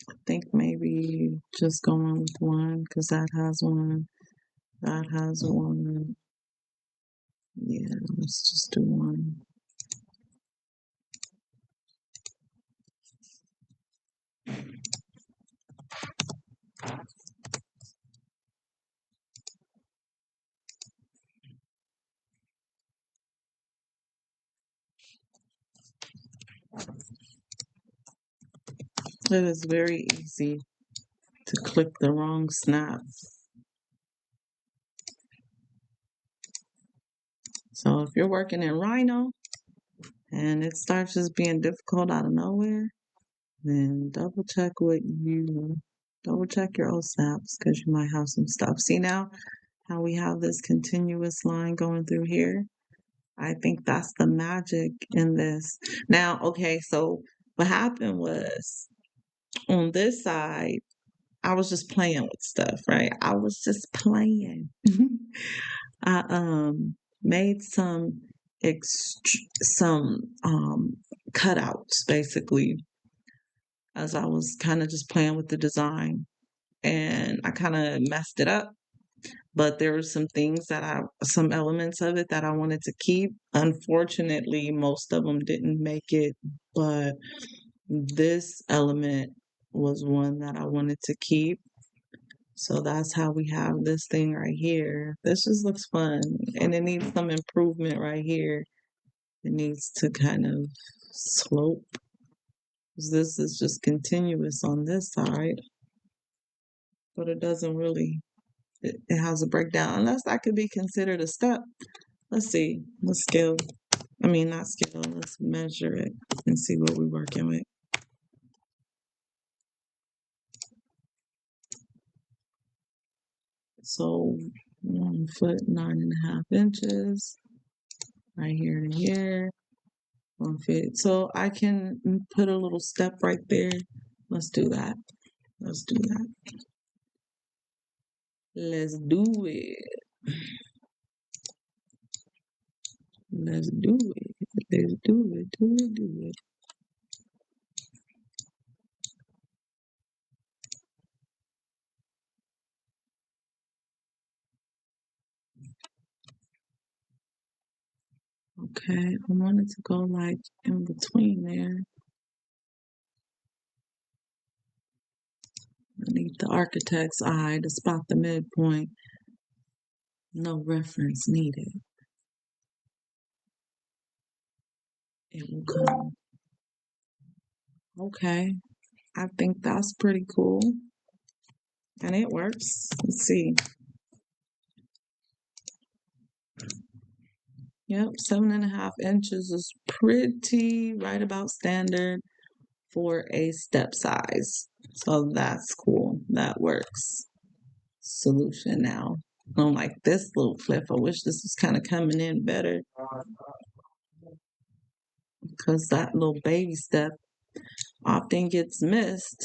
I think maybe just going with one because that has one. That has one. Yeah, let's just do one. It is very easy to click the wrong snap. So if you're working in Rhino and it starts just being difficult out of nowhere, then double check what you Double check your old snaps because you might have some stuff. See now how we have this continuous line going through here? I think that's the magic in this. Now, okay, so what happened was on this side, I was just playing with stuff, right? I was just playing. I made some some cutouts basically as I was kind of just playing with the design, and I kind of messed it up, but there were some things that some elements of it that I wanted to keep. Unfortunately, most of them didn't make it, but this element was one that I wanted to keep. So that's how we have this thing right here. This just looks fun, and it needs some improvement right here. It needs to kind of slope. This is just continuous on this side, but it doesn't really, it has a breakdown, unless that could be considered a step. Let's see, let's scale, I mean, not scale, let's measure it and see what we're working with. So 1 foot 9.5 inches, right here to here, 1 foot. So I can put a little step right there. Let's do that. Let's do that. Let's do it. Let's do it. Let's do it. Do it. Do it. Okay, I wanted to go like in between there. I need the architect's eye to spot the midpoint. No reference needed. It will come. Okay, I think that's pretty cool. And it works. Let's see. Yep, 7.5 inches is pretty right about standard for a step size. So that's cool. That works. Solution now. I don't like this little flip. I wish this was kind of coming in better, because that little baby step often gets missed.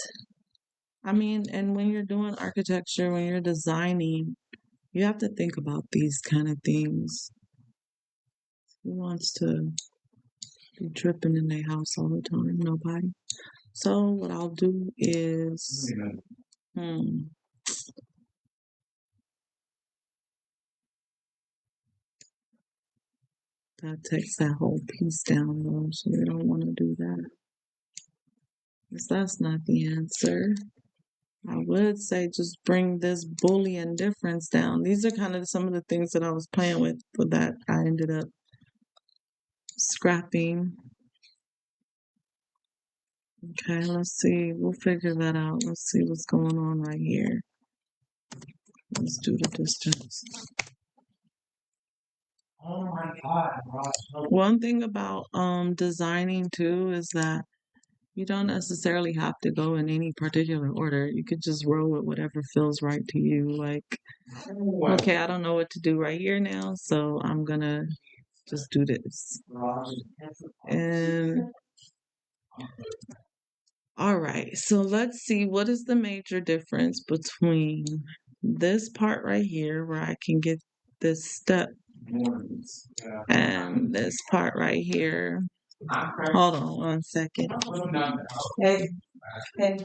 I mean, and when you're doing architecture, when you're designing, you have to think about these kind of things. Who wants to be tripping in their house all the time? Nobody. So what I'll do is, that takes that whole piece down though, so we don't want to do that. Because that's not the answer. I would say just bring this Boolean difference down. These are kind of some of the things that I was playing with, but that I ended up scrapping. Okay, let's see. We'll figure that out. Let's see what's going on right here. Let's do the distance. Oh my God. One thing about designing too is that you don't necessarily have to go in any particular order. You could just roll with whatever feels right to you. Like, okay, I don't know what to do right here now, so I'm gonna just do this. And all right, so let's see, what is the major difference between this part right here where I can get this step and this part right here. Hold on 1 second. Hey, hey.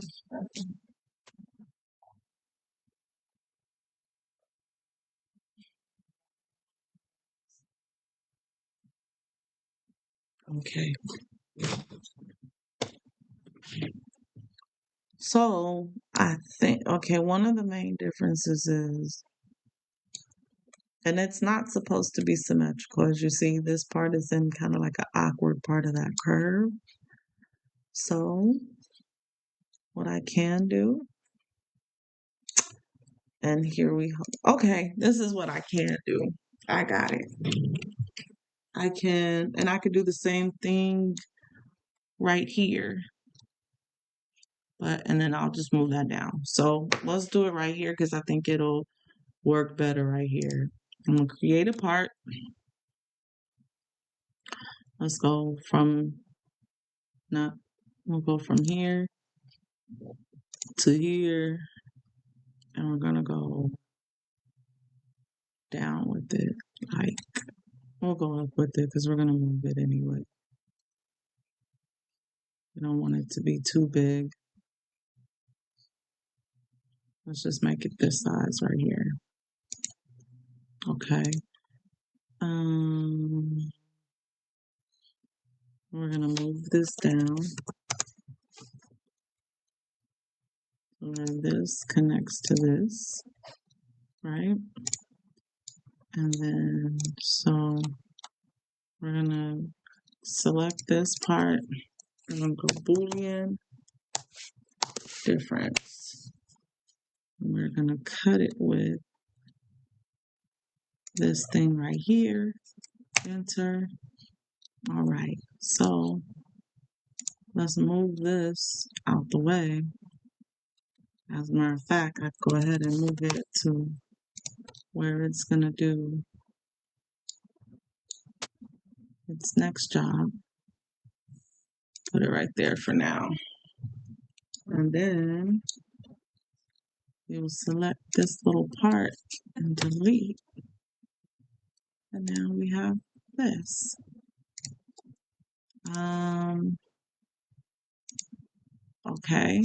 Okay. So I think, okay, one of the main differences is, and it's not supposed to be symmetrical. As you see, this part is in kind of like an awkward part of that curve. So what I can do, and here we, okay, this is what I can do. I got it. I can, and I could do the same thing right here. and then I'll just move that down. So let's do it right here because I think it'll work better right here. I'm gonna create a part. Let's go from, we'll go from here to here, and we're gonna go down with it. Like, we'll go up with it because we're gonna move it anyway. We don't want it to be too big. Let's just make it this size right here. Okay. We're gonna move this down. And this connects to this, right? And then, so we're gonna select this part. I'm gonna go Boolean difference. And we're gonna cut it with this thing right here. Enter. All right, so let's move this out the way. As a matter of fact, I'd go ahead and move it to where it's gonna do its next job. Put it right there for now. And then you'll select this little part and delete. And now we have this. Okay.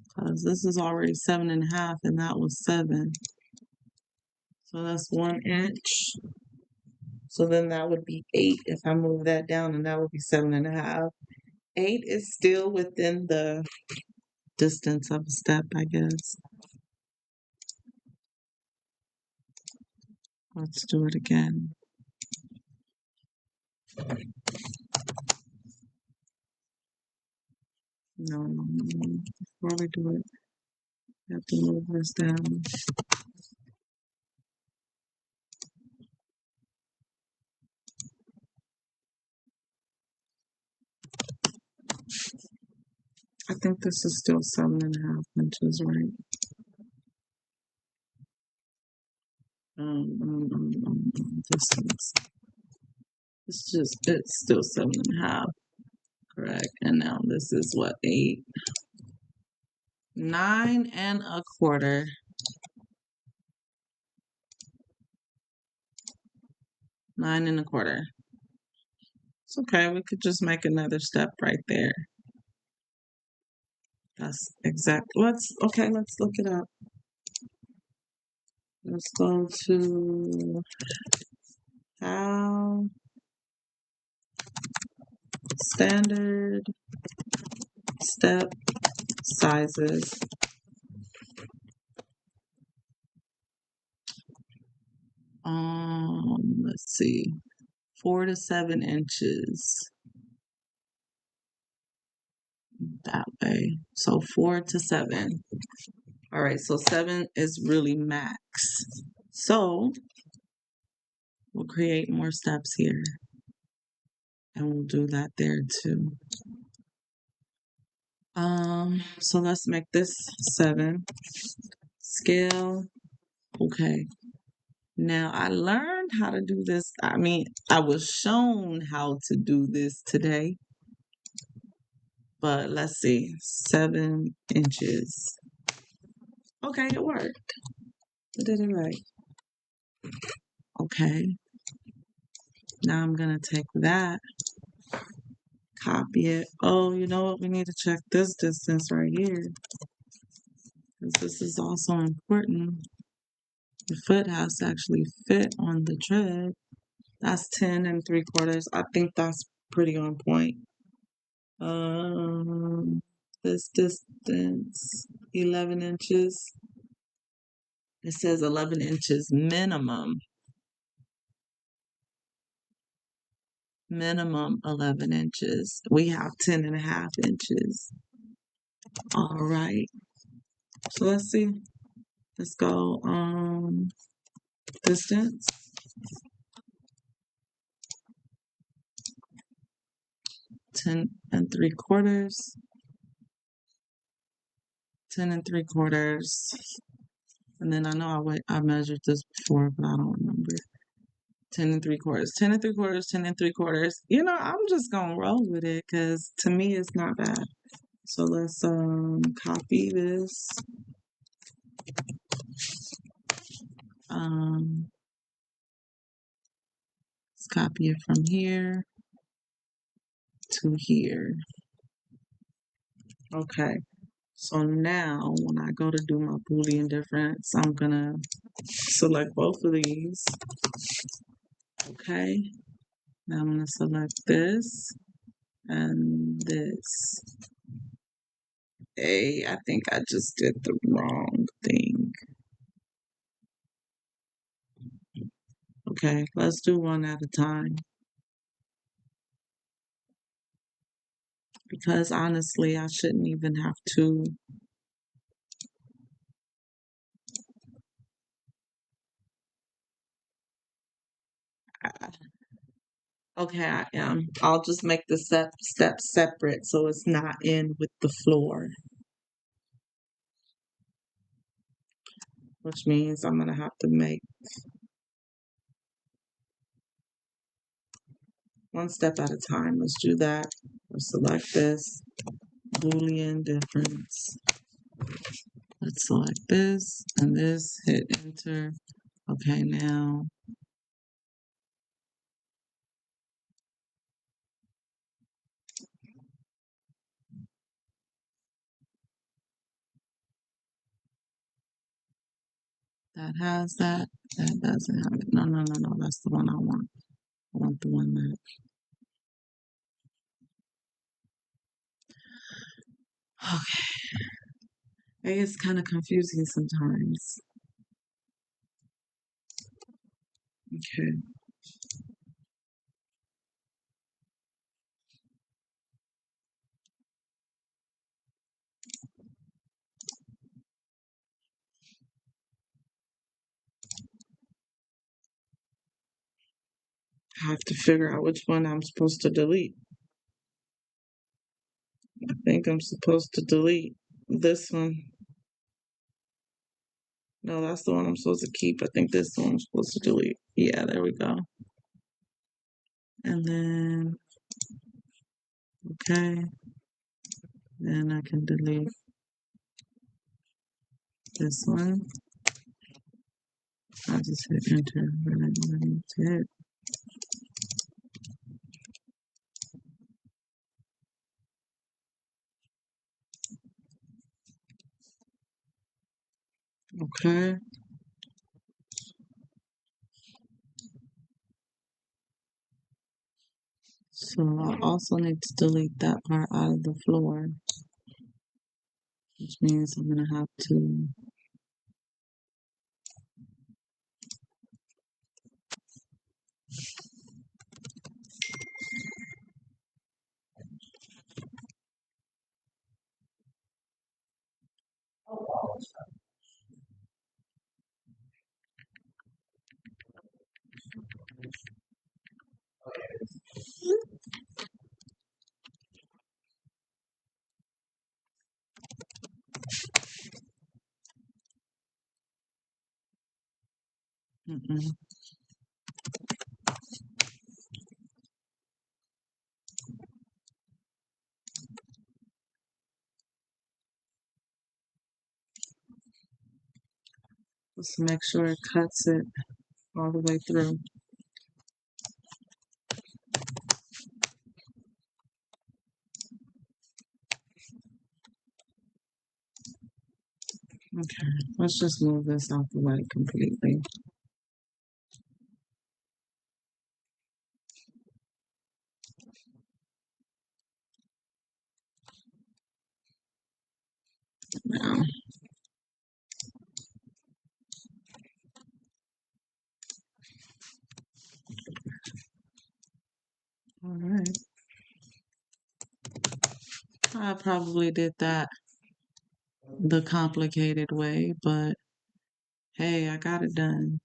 Because this is already 7.5 and that was 7. So that's 1 inch. So then that would be 8 if I move that down, and that would be 7.5. 8 is still within the distance of a step, I guess. Let's do it again. No. Before we do it, we have to move this down. I think this is still 7.5 inches, right? Distance. It's still 7.5, correct? And now this is what, 8? 9.25. 9.25. It's okay. We could just make another step right there. That's exact. Let's look it up. Let's go to how standard step sizes. Let's see, 4 to 7 inches. That way. So 4 to 7. All right, so 7 is really max. So we'll create more steps here. And we'll do that there too. So let's make this 7. Scale. Okay. Now I learned how to do this. I mean, I was shown how to do this today. But let's see, 7 inches. Okay, it worked. I did it right. Okay. Now I'm gonna take that, copy it. Oh, you know what? We need to check this distance right here, because this is also important. The foot has to actually fit on the tread. That's 10.75. I think that's pretty on point. This distance, 11 inches. It says 11 inches minimum. Minimum 11 inches. We have 10.5 inches. All right. So let's see. Let's go distance. 10 3/4, 10 3/4, and then I know I measured this before, but I don't remember. 10 3/4, 10 3/4, 10 3/4. I'm just gonna roll with it because to me it's not bad. So let's copy this. Let's copy it from here to here. Okay. So now when I go to do my Boolean difference, I'm gonna select both of these. Okay. Now I'm gonna select this and this. I think I just did the wrong thing. Okay, let's do one at a time. Because honestly, I shouldn't even have to. Okay, I am. I'll just make the steps separate so it's not in with the floor. Which means I'm going to have to make one step at a time. Let's do that. Let's select this Boolean difference. Let's select this and this, hit enter. Okay, now that has that. That doesn't have it. No, that's the one I want. I want the one that. Okay. It's kind of confusing sometimes. Okay. I have to figure out which one I'm supposed to delete. I think I'm supposed to delete this one. No, that's the one I'm supposed to keep. I think this one I'm supposed to delete. Yeah, there we go. And then, okay. Then I can delete this one. I just hit enter. That's it. Okay. So I also need to delete that part out of the floor, which means I'm going to have to. Mm-mm. Just make sure it cuts it all the way through. Okay, let's just move this out the way completely. Now, all right. I probably did that the complicated way, but hey, I got it done.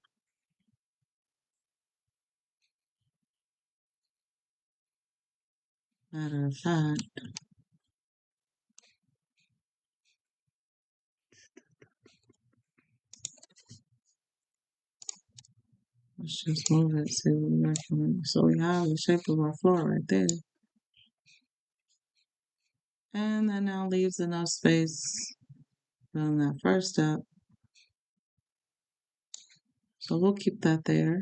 Matter of fact, let's just move it so we recommend. So we have the shape of our floor right there. And that now leaves enough space on that first step. So we'll keep that there.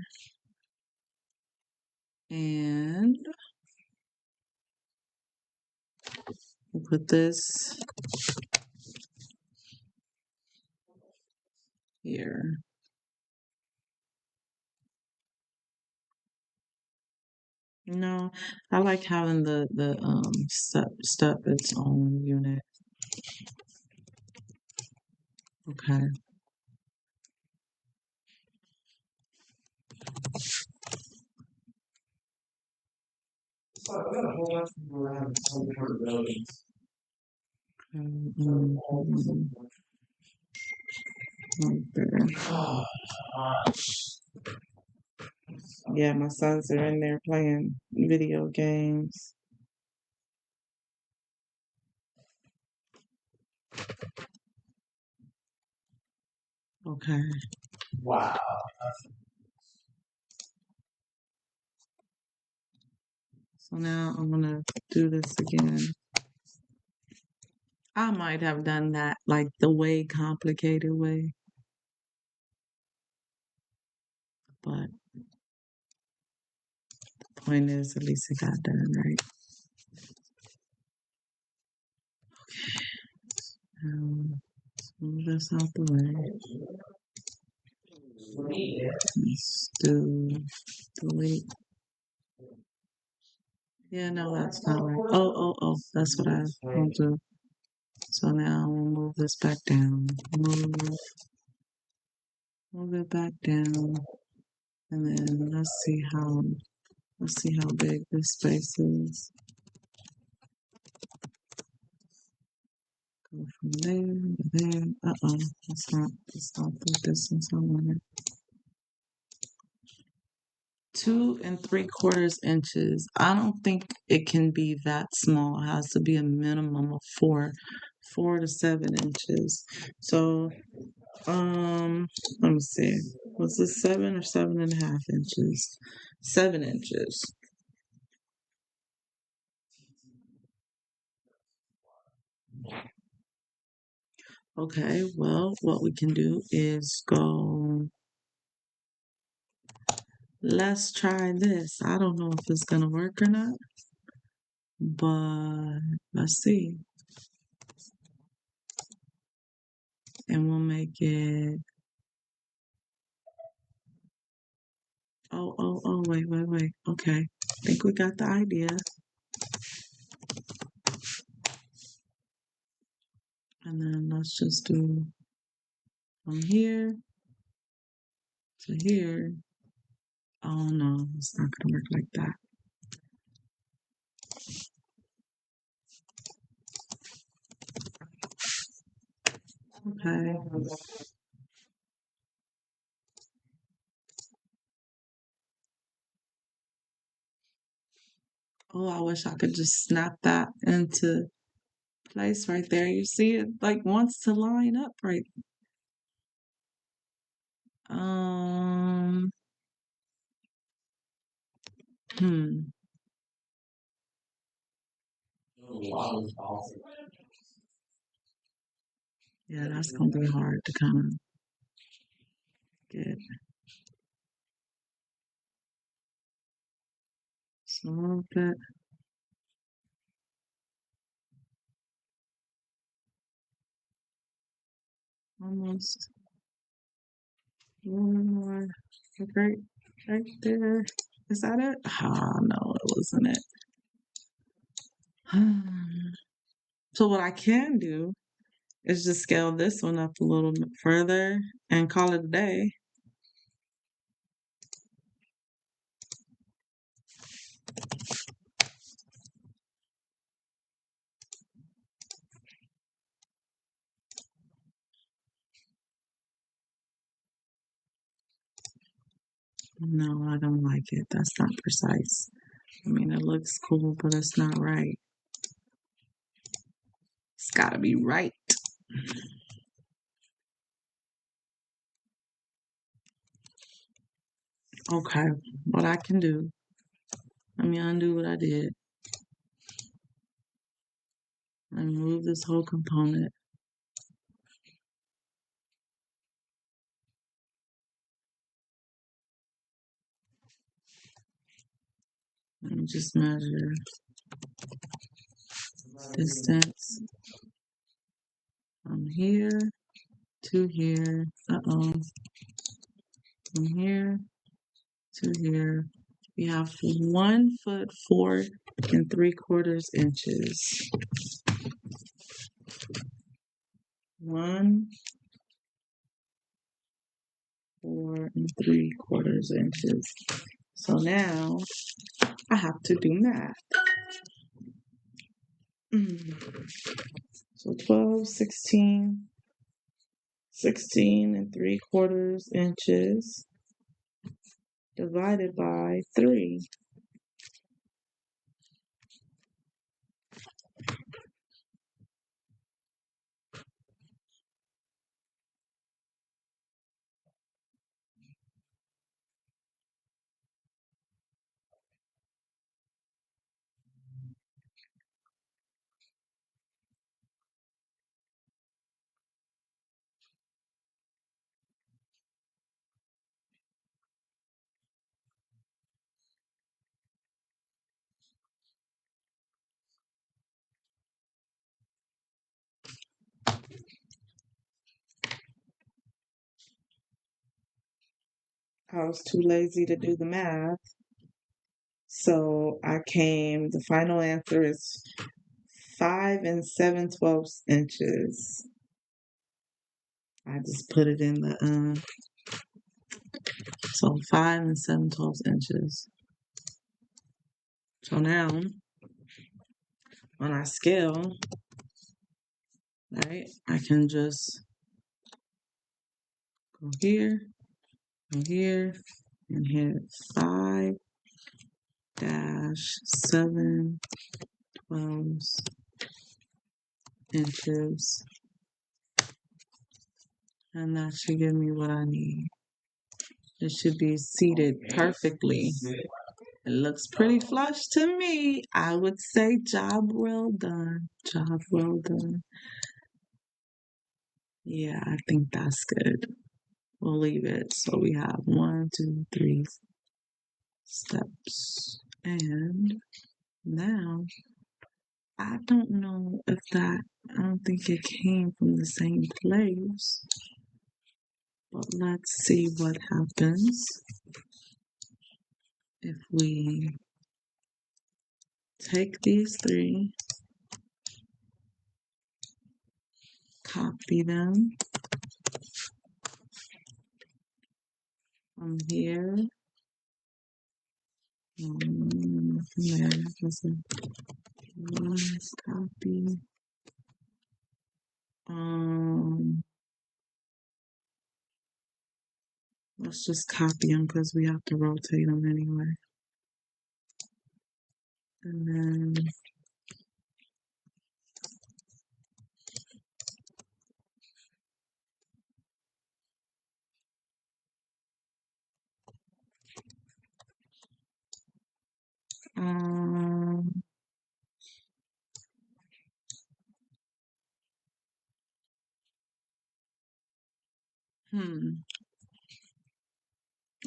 And we'll put this here. No, I like having the step its own unit. Okay. Right there. Yeah, my sons are in there playing video games. Okay. Wow. So now I'm gonna do this again. I might have done that like the way complicated way, but the point is at least it got done right. Let's move this out the way. Let's do delete. Yeah, no, that's not right. Oh, that's what I want to. So now we'll move this back down. Move it back down. And then let's see how big this space is. Go from there to there. That's not the distance I wanted. 2 3/4 inches. I don't think it can be that small. It has to be a minimum of 4 to 7 inches. So, let me see. Was this 7 or 7.5 inches? 7 inches. Okay, well, what we can do is go. Let's try this. I don't know if it's gonna work or not, but let's see. And we'll make it. Oh, wait. Okay. I think we got the idea. And then let's just do from here to here. Oh no, it's not gonna work like that. Okay. Oh, I wish I could just snap that into place right there. You see it like wants to line up right. Um, hmm. Yeah, that's gonna be hard to kind of get. So a little bit. Almost. A little more. Right there. Is that it? Ah, no, it wasn't it. So what I can do is just scale this one up a little bit further and call it a day. No, I don't like it. That's not precise. I mean, it looks cool, but it's not right. It's gotta be right. Okay, what I can do. Let me undo what I did. Let me move this whole component. Let me just measure distance from here to here. From here to here. We have 1 foot 4 3/4 inches. 1 4 3/4 inches. So now I have to do math. So 12, 16, 16 3/4 inches divided by 3. I was too lazy to do the math. So the final answer is 5 7/12 inches. I just put it in the, so 5 7/12 inches. So now, when I scale, right, I can just go here, and hit 5 7/12 inches. And that should give me what I need. It should be seated perfectly. It looks pretty flush to me. I would say job well done. Job well done. Yeah, I think that's good. We'll leave it. So we have 1, 2, 3 steps. And now, I don't know if I don't think it came from the same place. But let's see what happens if we take these 3, copy them from here. There, let's copy. Let's just copy them because we have to rotate them anyway. And then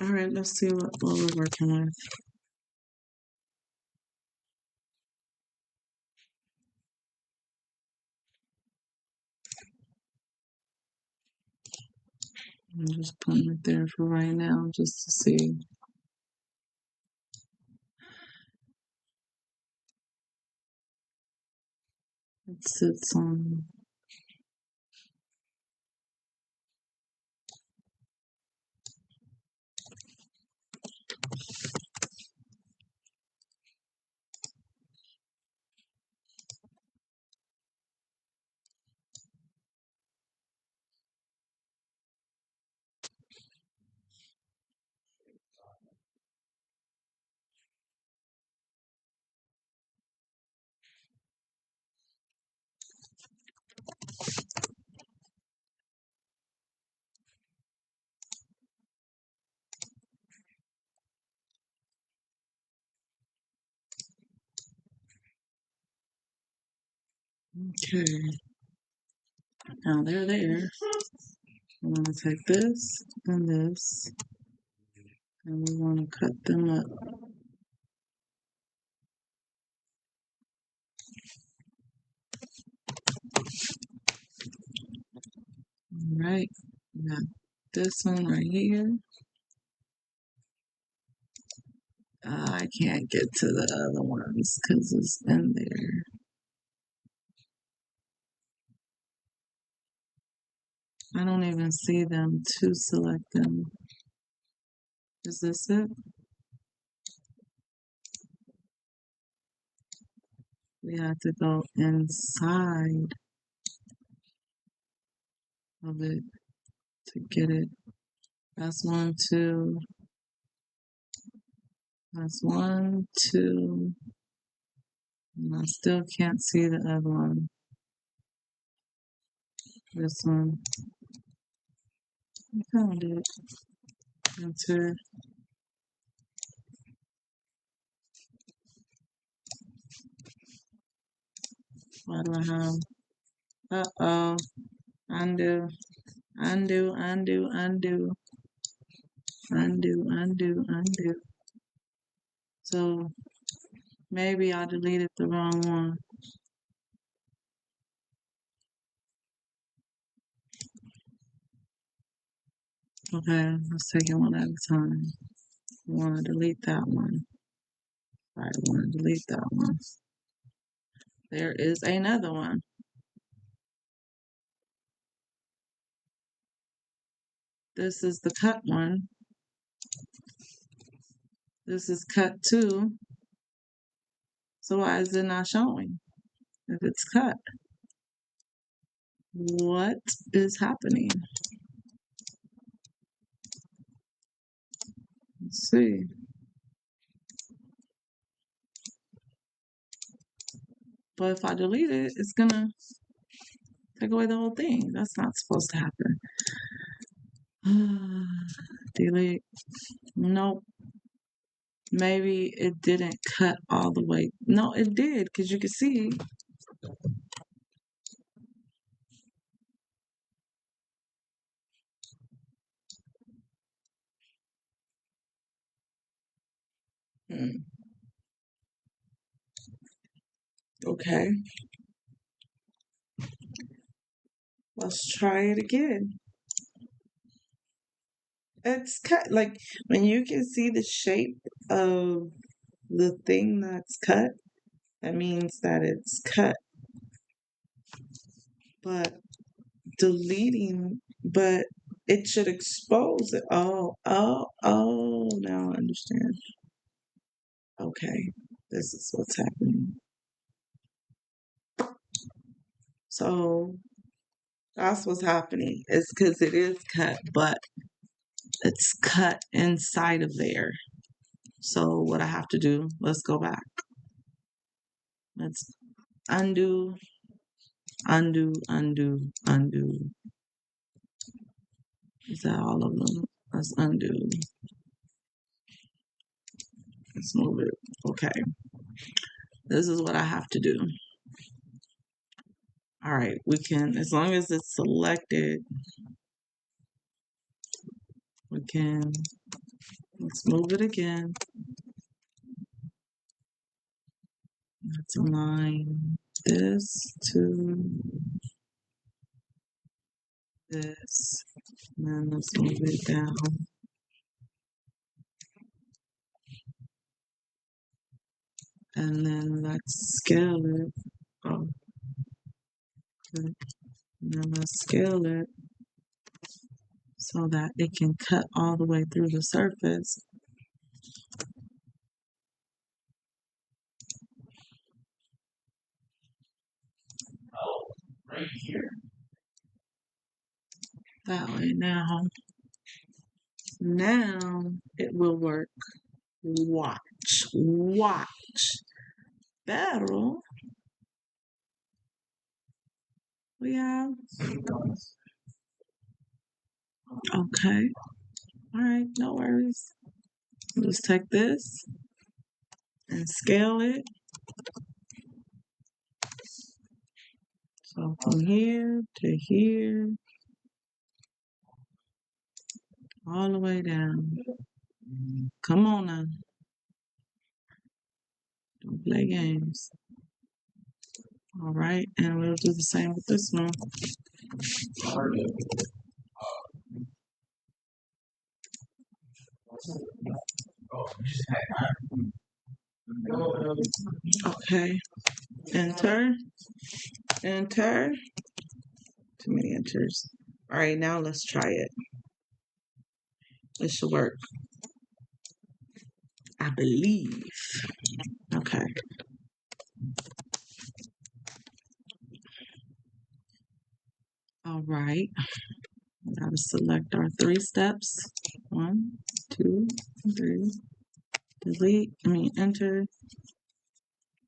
all right, let's see what we're working with. I'm just putting it there for right now just to see. It sits on. Okay, now they're there. I'm going to take this and this, and we want to cut them up. All right, we got this one right here. I can't get to the other ones because it's in there. I don't even see them to select them. Is this it? We have to go inside of it to get it. That's 1, 2. That's 1, 2. And I still can't see the other one. This one. I found it. Enter. Why do I have? Uh-oh. Undo. Undo, undo, undo. Undo, undo, undo. So maybe I deleted the wrong one. Okay, let's take it one at a time. We want to delete that one. All right, I want to delete that one. There is another one. This is the cut one. This is cut 2. So why is it not showing if it's cut? What is happening? Let's see. But if I delete it, it's gonna take away the whole thing. That's not supposed to happen. Delete. Nope. Maybe it didn't cut all the way. No, it did, because you can see. Okay. Let's try it again. It's cut. Like, when you can see the shape of the thing that's cut, that means that it's cut. But deleting, but it should expose it. Oh, now I understand. Okay, this is what's happening. So that's what's happening. It's because it is cut, but it's cut inside of there. So what I have to do, let's go back. Let's undo, undo, undo, undo. Is that all of them? Let's undo. Let's move it. Okay. This is what I have to do. All right, we can, as long as it's selected, we can, let's move it again. Let's align this to this, and then let's move it down. And then let's scale it. Oh, good. And then let's scale it so that it can cut all the way through the surface. Oh, right here. That way now it will work. Watch. Pero we have, okay. All right, no worries. Just take this and scale it. Go from here to here, all the way down. Come on now. Don't play games. All right, and we'll do the same with this one. Okay, enter, enter. Too many enters. All right, now let's try it. It should work. I believe. Okay. All right. Gotta select our 3 steps. 1, 2, 3. Delete. Enter.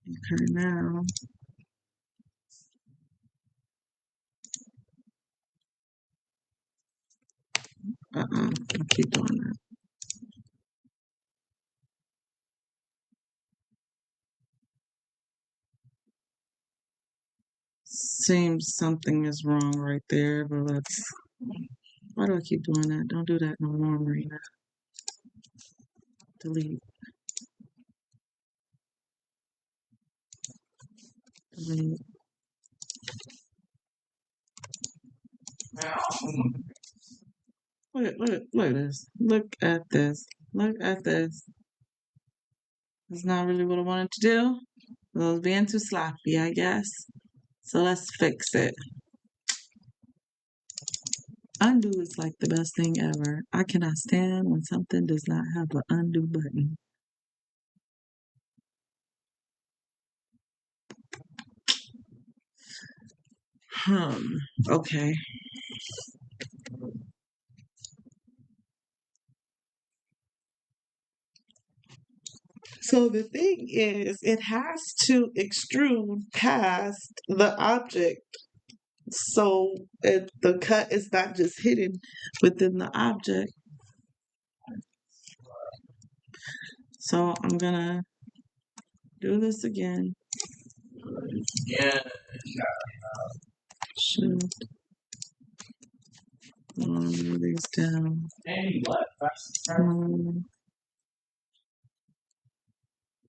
Okay, now. I'll keep doing that. Seems something is wrong right there, but let's. Why do I keep doing that? Don't do that no more, Marina. Delete. Delete. Look at this. Look at this. Look at this. That's not really what I wanted to do. I was being too sloppy, I guess. So let's fix it. Undo is like the best thing ever. I cannot stand when something does not have an undo button. Okay. So the thing is, it has to extrude past the object. So the cut is not just hidden within the object. So I'm gonna do this again. Yeah. Shift. Move these down.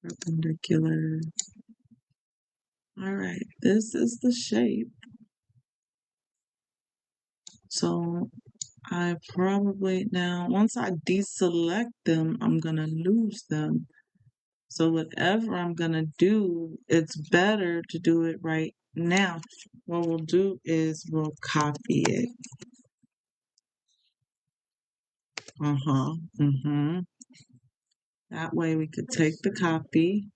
Perpendicular. All right, this is the shape. So I probably now, once I deselect them, I'm gonna lose them. So whatever I'm gonna do, it's better to do it right now. What we'll do is we'll copy it. That way we could take the copy.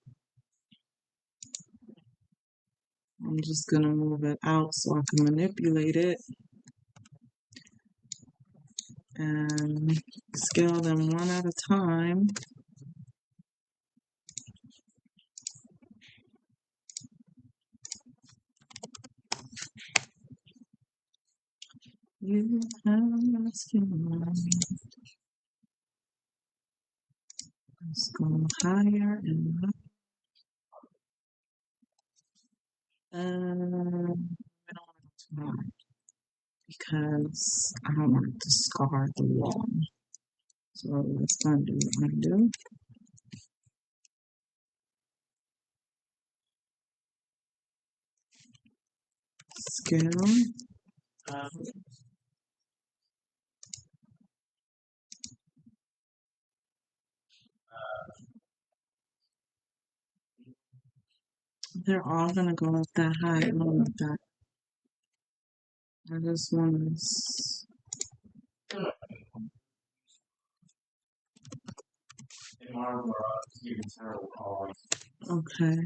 I'm just gonna move it out so I can manipulate it. And scale them one at a time. You have skin. Let's go higher and higher. I don't want to go too high because I don't want it to scar the wall. So let's undo. Scale. They're all gonna go up that high. I don't want that. I just want to. Okay.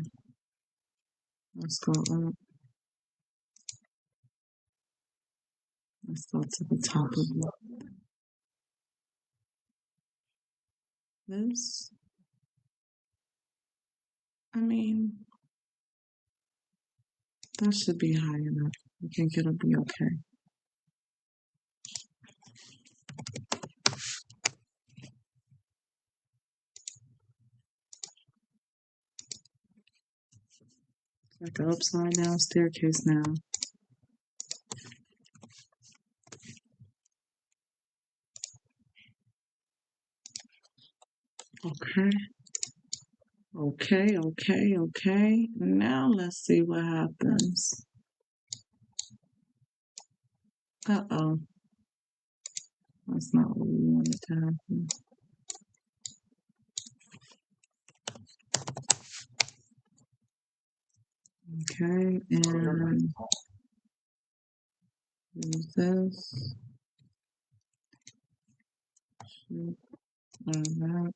Let's go up. Let's go to the top of it. This. That should be high enough. I think it'll be okay. Like an upside down staircase now. Okay. Okay. Now let's see what happens. Uh-oh. That's not what we wanted to happen. Okay, and use this. And that.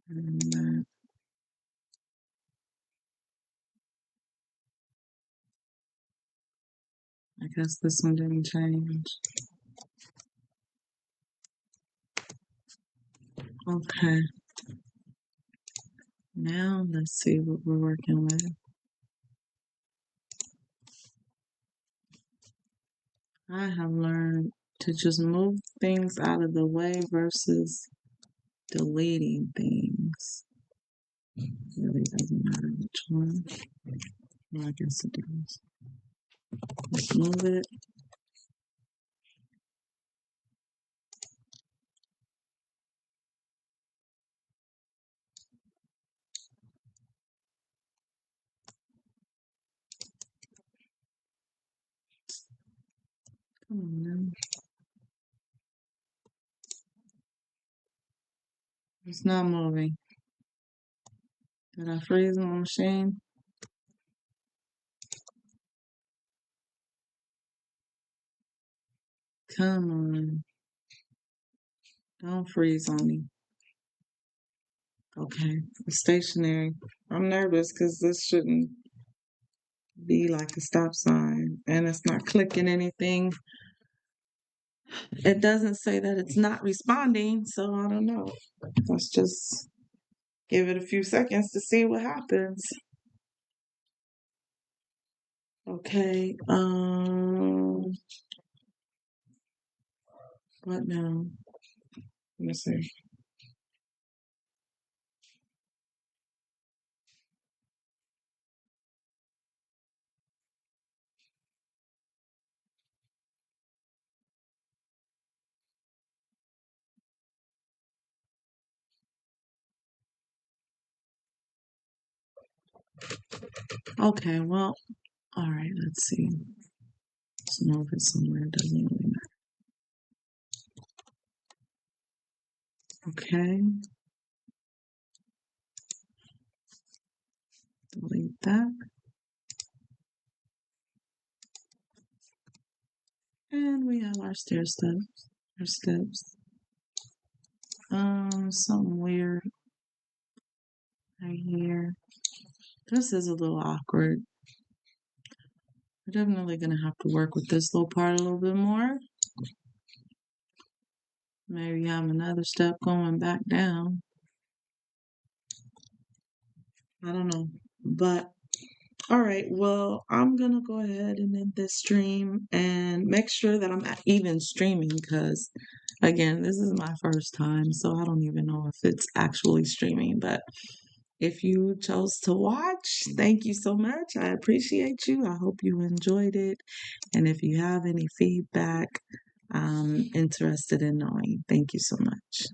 And that. I guess this one didn't change. Okay. Now let's see what we're working with. I have learned to just move things out of the way versus deleting things. It really doesn't matter which one. Well, I guess it does. Let's move it. Come on now. It's not moving. Did I freeze my machine? Come on. Don't freeze on me. Okay. It's stationary. I'm nervous because this shouldn't be like a stop sign. And it's not clicking anything. It doesn't say that it's not responding, so I don't know. Let's just give it a few seconds to see what happens. Okay, what now? Let me see. Okay, well, all right, let's see. Let's move it somewhere. It doesn't really matter. Okay. Delete that. And we have our stair steps. Our steps. Something weird right here. This is a little awkward. We're definitely gonna have to work with this little part a little bit more. Maybe have another step going back down. I don't know. But all right, well, I'm gonna go ahead and end this stream and make sure that I'm even streaming because again, this is my first time, so I don't even know if it's actually streaming. But if you chose to watch, thank you so much. I appreciate you. I hope you enjoyed it. And if you have any feedback, I'm interested in knowing. Thank you so much.